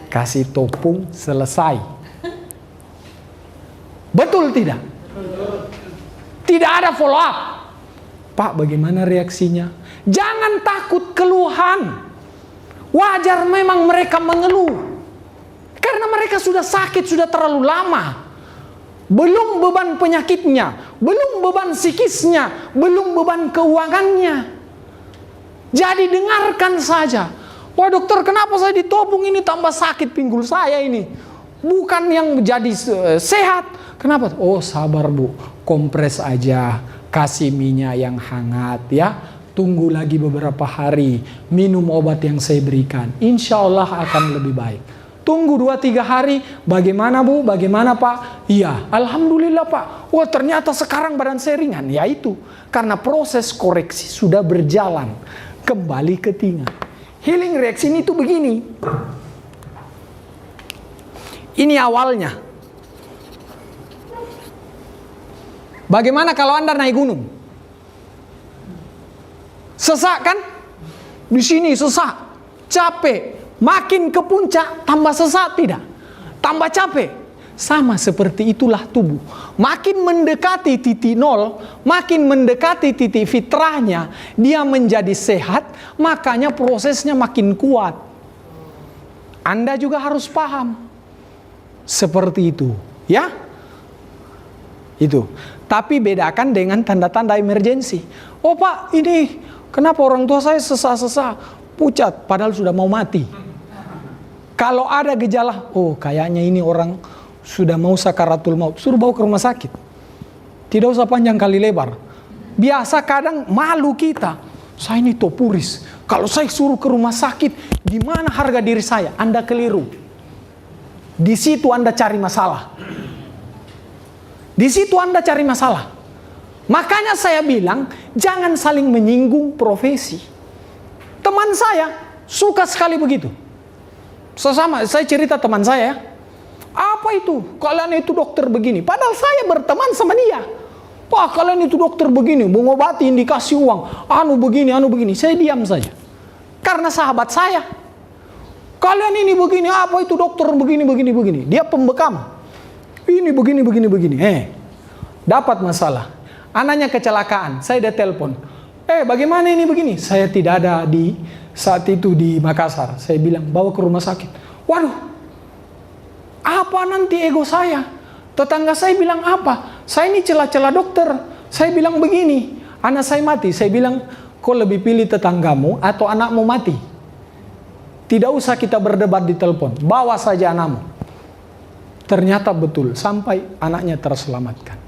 kasih topung, selesai. Betul tidak? Tidak ada follow up. Pak, bagaimana reaksinya? Jangan takut keluhan. Wajar memang mereka mengeluh. Karena mereka sudah sakit, sudah terlalu lama. Belum beban penyakitnya, belum beban psikisnya, belum beban keuangannya. Jadi dengarkan saja. Wah dokter, kenapa saya ditopung ini tambah sakit pinggul saya ini? Bukan yang menjadi sehat. Kenapa? Oh sabar Bu, kompres aja, kasih minyak yang hangat ya. Tunggu lagi beberapa hari, minum obat yang saya berikan. Insya Allah akan lebih baik. Tunggu 2-3 hari, bagaimana Bu? Bagaimana Pak? Iya, Alhamdulillah Pak. Wah ternyata sekarang badan saya ringan. Ya itu, karena proses koreksi sudah berjalan. Kembali ke tinggal. Healing reaction itu begini. Ini awalnya. Bagaimana kalau Anda naik gunung? Sesak kan? Di sini sesak, capek. Makin ke puncak, tambah sesak tidak? Tambah capek. Sama seperti itulah tubuh. Makin mendekati titik nol, makin mendekati titik fitrahnya, dia menjadi sehat, makanya prosesnya makin kuat. Anda juga harus paham. Seperti itu, ya? Itu. Tapi bedakan dengan tanda-tanda emergensi. Oh Pak, ini kenapa orang tua saya sesak-sesak, pucat, padahal sudah mau mati. Kalau ada gejala, oh kayaknya ini orang sudah mau sakaratul maut, suruh bawa ke rumah sakit. Tidak usah panjang kali lebar. Biasa kadang malu kita. Saya ini topuris. Kalau saya suruh ke rumah sakit, di mana harga diri saya? Anda keliru. Di situ Anda cari masalah. Di situ Anda cari masalah. Makanya saya bilang, jangan saling menyinggung profesi. Teman saya suka sekali begitu. Saya cerita teman saya. Apa itu? Kalian itu dokter begini. Padahal saya berteman sama dia. Pak, kalian itu dokter begini, mengobati, indikasi uang. Anu begini, anu begini. Saya diam saja. Karena sahabat saya. Kalian ini begini, apa itu dokter begini, begini, begini. Dia pembekam. Ini begini, begini, begini. Dapat masalah. Anaknya kecelakaan. Saya udah telepon. Bagaimana ini begini? Saya tidak ada di saat itu di Makassar. Saya bilang, bawa ke rumah sakit. Waduh. Apa nanti ego saya? Tetangga saya bilang apa? Saya ini celah-celah dokter. Saya bilang begini, anak saya mati. Saya bilang, kau lebih pilih tetanggamu atau anakmu mati? Tidak usah kita berdebat di telepon. Bawa saja anakmu. Ternyata betul, sampai anaknya terselamatkan.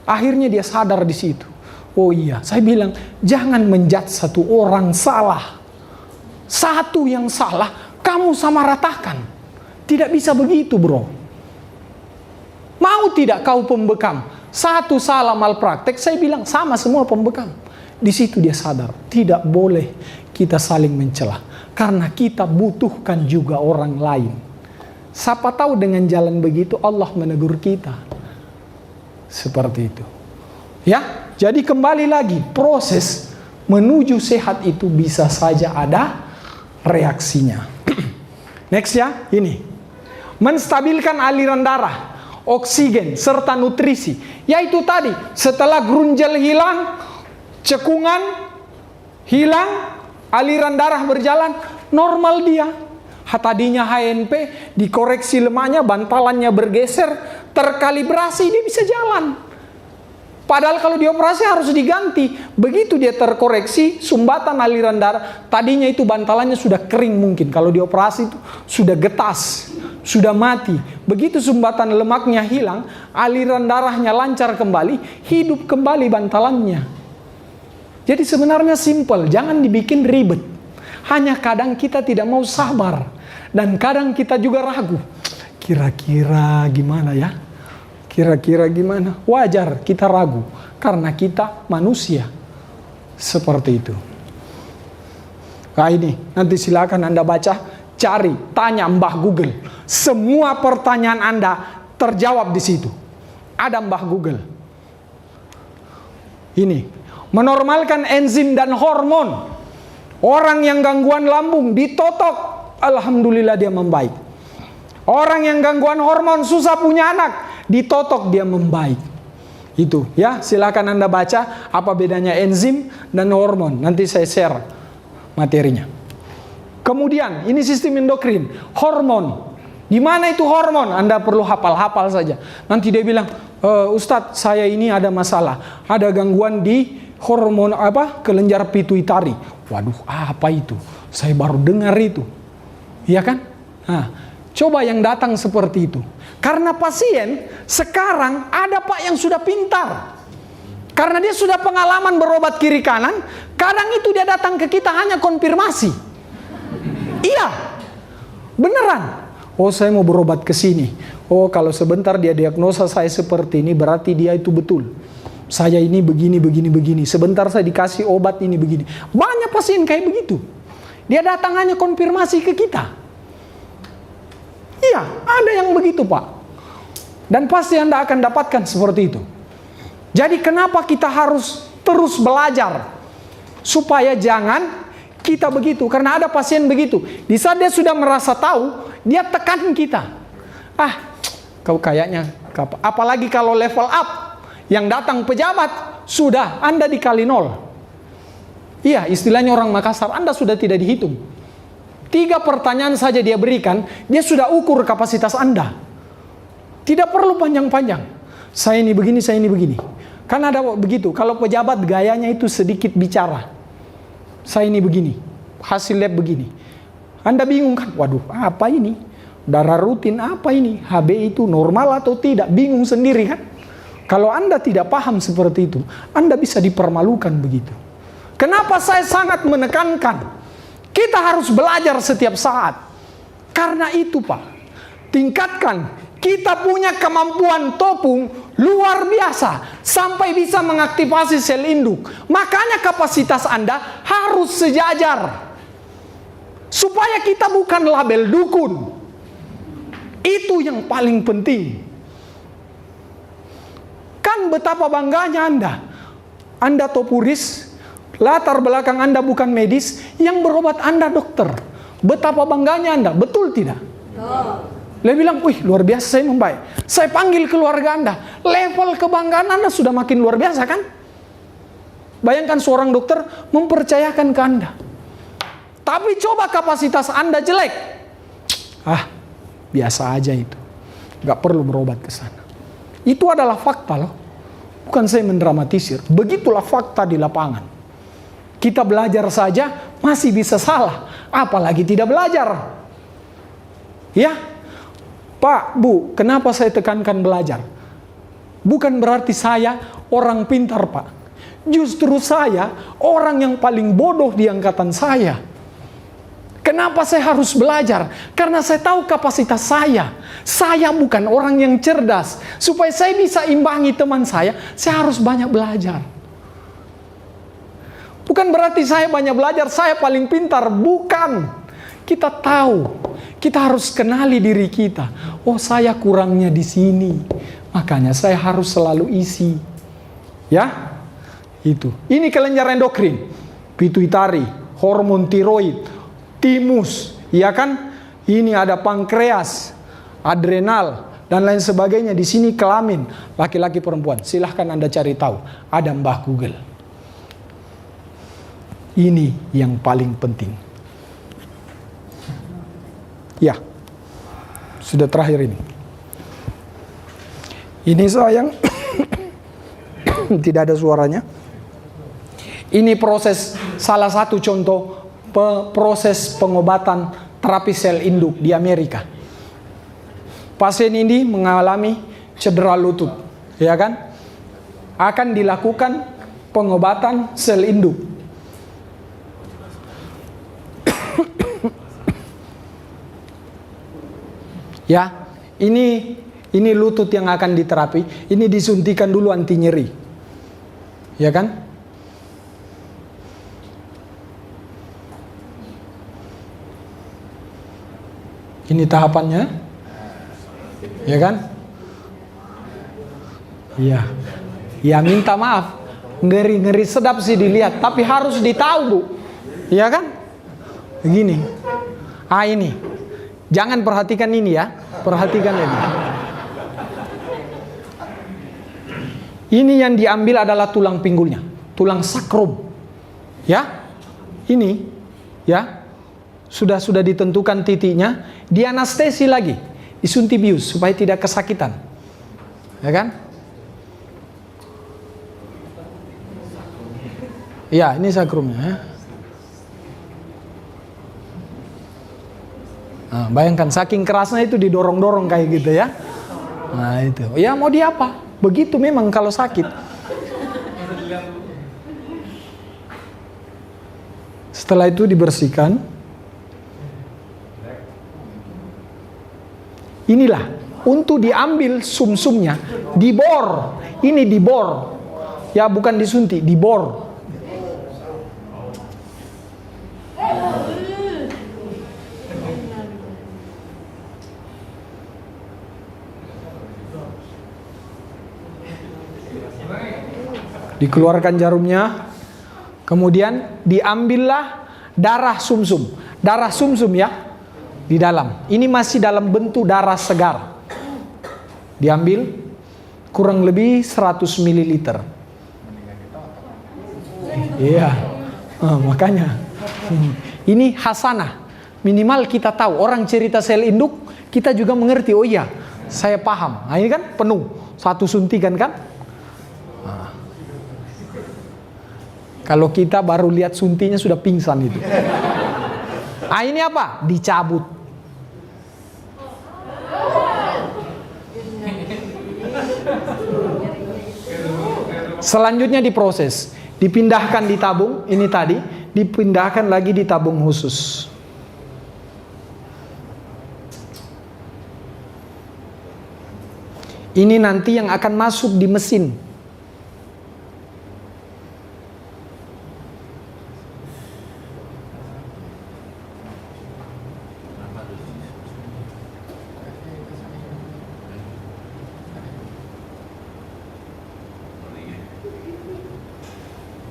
Akhirnya dia sadar di situ. Oh iya, saya bilang jangan menjudge satu orang salah. Satu yang salah, kamu samaratakan. Tidak bisa begitu, bro. Mau tidak kau pembekam? Satu salah malpraktek, saya bilang sama semua pembekam. Di situ dia sadar, tidak boleh kita saling mencela. Karena kita butuhkan juga orang lain. Siapa tahu dengan jalan begitu Allah menegur kita. Seperti itu. Ya, jadi kembali lagi proses menuju sehat itu bisa saja ada reaksinya. Next ya, ini. Menstabilkan aliran darah, oksigen, serta nutrisi. Yaitu tadi, setelah grunjel hilang, cekungan hilang, aliran darah berjalan, normal dia. Tadinya HNP, dikoreksi lemaknya, bantalannya bergeser, terkalibrasi, dia bisa jalan. Padahal kalau dioperasi harus diganti. Begitu dia terkoreksi, sumbatan aliran darah, tadinya itu bantalannya sudah kering mungkin. Kalau dioperasi itu sudah getas, sudah mati. Begitu sumbatan lemaknya hilang, aliran darahnya lancar kembali, hidup kembali bantalannya. Jadi sebenarnya simple, jangan dibikin ribet. Hanya kadang kita tidak mau sabar. Dan kadang kita juga ragu. Kira-kira gimana ya? Kira-kira gimana? Wajar kita ragu. Karena kita manusia. Seperti itu. Nah ini, nanti silakan Anda baca. Cari, tanya Mbah Google. Semua pertanyaan Anda terjawab di situ. Ada Mbah Google. Ini. Menormalkan enzim dan hormon. Orang yang gangguan lambung ditotok. Alhamdulillah dia membaik. Orang yang gangguan hormon susah punya anak, ditotok dia membaik. Itu ya, silakan Anda baca apa bedanya enzim dan hormon. Nanti saya share materinya. Kemudian ini sistem endokrin, hormon. Di mana itu hormon? Anda perlu hafal-hafal saja. Nanti dia bilang, Ustadz saya ini ada masalah, ada gangguan di hormon kelenjar pituitari. Waduh, apa itu? Saya baru dengar itu. Iya kan? Nah, coba yang datang seperti itu. Karena pasien sekarang ada Pak yang sudah pintar. Karena dia sudah pengalaman berobat kiri kanan, kadang itu dia datang ke kita hanya konfirmasi. Iya. Beneran. Oh, saya mau berobat ke sini. Oh, kalau sebentar dia diagnosa saya seperti ini, berarti dia itu betul. Saya ini begini. Sebentar saya dikasih obat ini begini. Banyak pasien kayak begitu. Dia datang hanya konfirmasi ke kita. Iya, ada yang begitu Pak. Dan pasti Anda akan dapatkan seperti itu. Jadi kenapa kita harus terus belajar? Supaya jangan kita begitu. Karena ada pasien begitu. Di saat dia sudah merasa tahu, dia tekan kita. Kau kayaknya, apalagi kalau level up. Yang datang pejabat, sudah Anda dikali 0. Iya, istilahnya orang Makassar, Anda sudah tidak dihitung. 3 pertanyaan saja dia berikan, dia sudah ukur kapasitas Anda. Tidak perlu panjang-panjang. Saya ini begini, saya ini begini. Kan ada begitu, kalau pejabat gayanya itu sedikit bicara. Saya ini begini, hasil lab begini. Anda bingung kan? Waduh, apa ini? Darah rutin apa ini? HB itu normal atau tidak? Bingung sendiri kan? Kalau Anda tidak paham seperti itu, Anda bisa dipermalukan begitu. Kenapa saya sangat menekankan? Kita harus belajar setiap saat. Karena itu Pak, tingkatkan. Kita punya kemampuan topung luar biasa. Sampai bisa mengaktifasi sel induk. Makanya kapasitas Anda harus sejajar. Supaya kita bukan label dukun. Itu yang paling penting. Kan betapa bangganya Anda. Anda topuris. Latar belakang Anda bukan medis, yang berobat Anda dokter. Betapa bangganya Anda, betul tidak? Dia bilang, wih luar biasa saya membaik. Saya panggil keluarga Anda, level kebanggaan Anda sudah makin luar biasa kan? Bayangkan seorang dokter mempercayakan ke Anda. Tapi coba kapasitas Anda jelek. Biasa aja itu. Gak perlu berobat ke sana. Itu adalah fakta loh. Bukan saya mendramatisir. Begitulah fakta di lapangan. Kita belajar saja masih bisa salah, apalagi tidak belajar. Ya. Pak, Bu, kenapa saya tekankan belajar? Bukan berarti saya orang pintar, Pak. Justru saya orang yang paling bodoh di angkatan saya. Kenapa saya harus belajar? Karena saya tahu kapasitas saya. Saya bukan orang yang cerdas. Supaya saya bisa imbangi teman saya harus banyak belajar. Bukan berarti saya banyak belajar, saya paling pintar. Bukan. Kita tahu. Kita harus kenali diri kita. Oh, saya kurangnya di sini. Makanya saya harus selalu isi. Ya? Itu. Ini kelenjar endokrin. Pituitari, hormon tiroid, timus, ya kan? Ini ada pankreas, adrenal, dan lain sebagainya. Di sini kelamin, laki-laki perempuan. Silahkan Anda cari tahu. Ada Mbah Google. Ini yang paling penting. Ya, sudah terakhir ini. Ini sayang, tidak ada suaranya. Ini proses, salah satu contoh proses pengobatan terapi sel induk di Amerika. Pasien ini mengalami cedera lutut, ya kan? Akan dilakukan pengobatan sel induk. Ya, ini lutut yang akan diterapi. Ini disuntikan dulu anti nyeri, ya kan? Ini tahapannya, ya kan? Iya, ya minta maaf, ngeri sedap sih dilihat, tapi harus ditahu, Bu, ya kan? Begini, ini, jangan perhatikan ini ya, perhatikan ini. Ini yang diambil adalah tulang pinggulnya, tulang sakrum, ya, ini, ya. Sudah ditentukan titiknya, dianestesi lagi, disuntik bius supaya tidak kesakitan, ya kan? Ya, ini sakrumnya. Ya. Nah, bayangkan saking kerasnya itu didorong-dorong kayak gitu ya. Nah itu, ya mau diapa? Begitu memang kalau sakit. Setelah itu dibersihkan. Inilah untuk diambil sumsumnya, dibor. Ini dibor, ya bukan disuntik, dibor. Dikeluarkan jarumnya, kemudian diambillah darah sumsum. Darah sumsum ya. Di dalam, ini masih dalam bentuk darah segar. Diambil kurang lebih 100 ml. Iya, makanya ini hasanah. Minimal kita tahu, orang cerita sel induk, kita juga mengerti. Oh iya, saya paham. Nah, ini kan penuh, satu suntikan kan. Nah. Kalau kita baru lihat suntinya sudah pingsan itu. Ini apa? Dicabut. Selanjutnya diproses, dipindahkan di tabung, ini tadi, dipindahkan lagi di tabung khusus. Ini nanti yang akan masuk di mesin.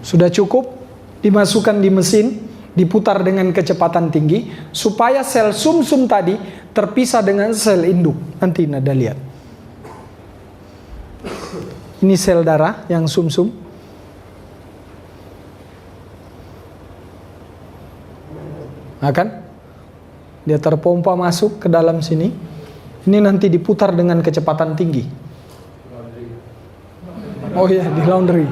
Sudah cukup dimasukkan di mesin, diputar dengan kecepatan tinggi supaya sel sumsum tadi terpisah dengan sel induk. Nanti Anda lihat. Ini sel darah yang sumsum. Nah kan? Dia terpompa masuk ke dalam sini. Ini nanti diputar dengan kecepatan tinggi. Oh iya, di laundry.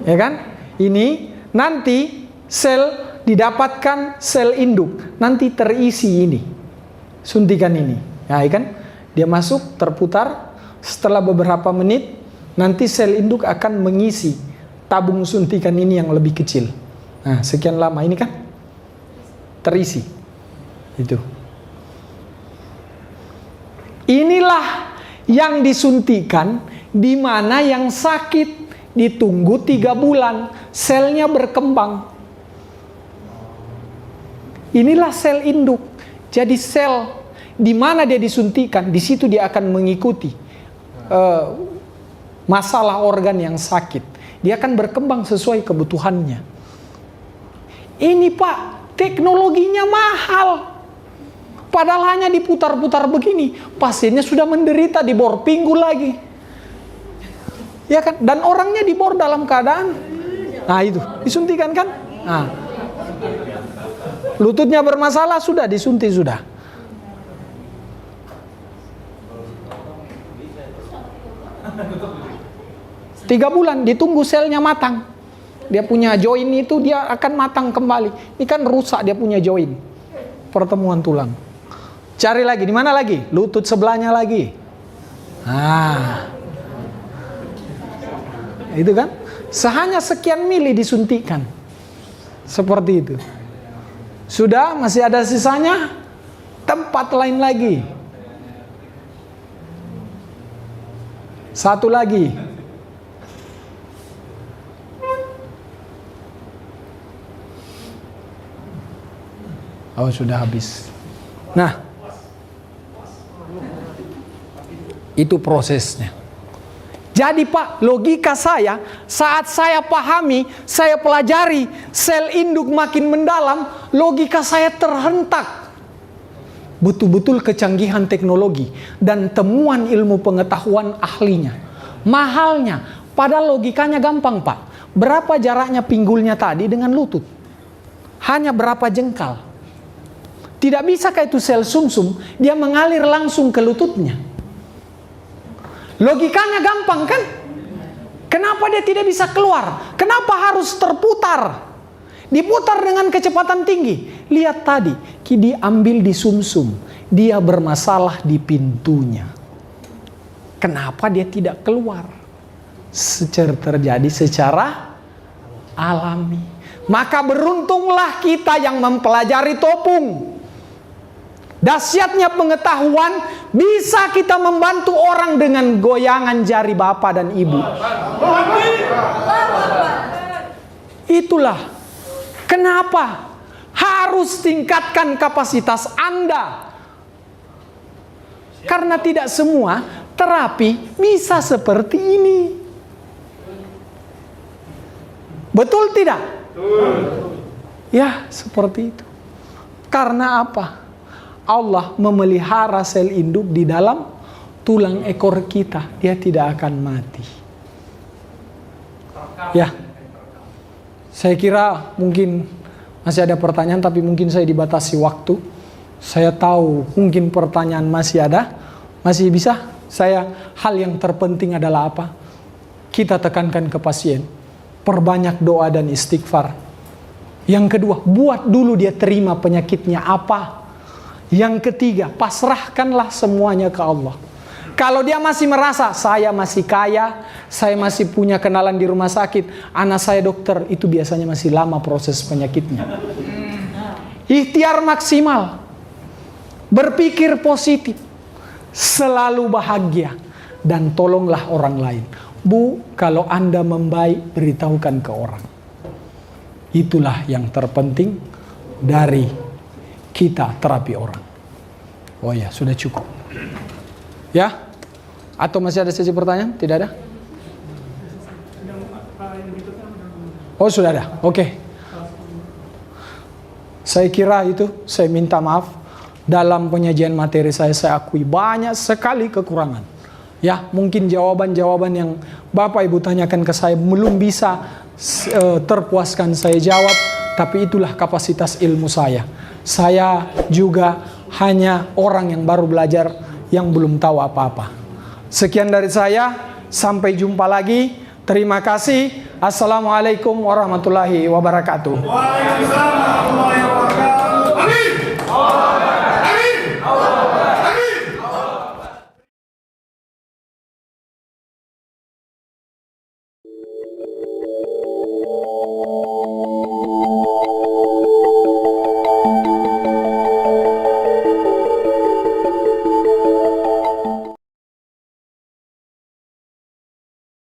Ya kan? Ini nanti sel didapatkan sel induk, nanti terisi ini, suntikan ini. Nah, kan dia masuk, terputar, setelah beberapa menit nanti sel induk akan mengisi tabung suntikan ini yang lebih kecil. Nah, sekian lama ini kan terisi. Itu. Inilah yang disuntikan, di mana yang sakit ditunggu 3 bulan, selnya berkembang. Inilah sel induk. Jadi sel di mana dia disuntikan, di situ dia akan mengikuti masalah organ yang sakit. Dia akan berkembang sesuai kebutuhannya. Ini Pak, teknologinya mahal. Padahal hanya diputar-putar begini, pasiennya sudah menderita di bor pinggul lagi. Ya kan? Dan orangnya di bor dalam keadaan, nah itu, disuntikan kan? Nah. Lututnya bermasalah, sudah disuntik sudah. Tiga bulan ditunggu selnya matang. Dia punya join itu dia akan matang kembali. Ini kan rusak dia punya join. Pertemuan tulang. Cari lagi, di mana lagi? Lutut sebelahnya lagi. Nah. Itu kan? Hanya sekian mili disuntikan. Seperti itu. Sudah, masih ada sisanya? Tempat lain lagi. Satu lagi. Oh, sudah habis. Nah, itu prosesnya. Jadi Pak, logika saya, saat saya pahami, saya pelajari, sel induk makin mendalam, logika saya terhentak. Betul-betul kecanggihan teknologi dan temuan ilmu pengetahuan ahlinya. Mahalnya, padahal logikanya gampang Pak. Berapa jaraknya pinggulnya tadi dengan lutut? Hanya berapa jengkal? Tidak bisakah itu sel sumsum, dia mengalir langsung ke lututnya? Logikanya gampang kan? Kenapa dia tidak bisa keluar? Kenapa harus terputar? Diputar dengan kecepatan tinggi. Lihat tadi, diambil di sumsum. Dia bermasalah di pintunya. Kenapa dia tidak keluar? Terjadi secara alami. Maka beruntunglah kita yang mempelajari topung. Dahsyatnya pengetahuan, bisa kita membantu orang dengan goyangan jari bapak dan ibu. Itulah kenapa harus tingkatkan kapasitas Anda. Karena tidak semua terapi bisa seperti ini. Betul tidak? Ya, seperti itu. Karena apa? Allah memelihara sel induk di dalam tulang ekor kita. Dia tidak akan mati. Ya. Saya kira mungkin masih ada pertanyaan, tapi mungkin saya dibatasi waktu. Saya tahu mungkin pertanyaan masih ada. Masih bisa? Hal yang terpenting adalah apa? Kita tekankan ke pasien. Perbanyak doa dan istighfar. Yang kedua, buat dulu dia terima penyakitnya apa. Yang ketiga, pasrahkanlah semuanya ke Allah. Kalau dia masih merasa, saya masih kaya, saya masih punya kenalan di rumah sakit, anak saya dokter, itu biasanya masih lama proses penyakitnya. Ikhtiar maksimal, berpikir positif, selalu bahagia, dan tolonglah orang lain. Bu, kalau Anda membaik, beritahukan ke orang. Itulah yang terpenting dari kita terapi orang. Oh ya, sudah cukup. Ya? Atau masih ada sesi pertanyaan? Tidak ada? Oh, sudah ada. Oke. Saya kira itu, saya minta maaf. Dalam penyajian materi saya akui banyak sekali kekurangan. Ya, mungkin jawaban-jawaban yang Bapak Ibu tanyakan ke saya belum bisa terpuaskan saya jawab. Tapi itulah kapasitas ilmu saya. Saya juga hanya orang yang baru belajar, yang belum tahu apa-apa. Sekian dari saya, sampai jumpa lagi. Terima kasih. Assalamualaikum warahmatullahi wabarakatuh. Waalaikumsalam warahmatullahi wabarakatuh. Amin. Amin. Amin.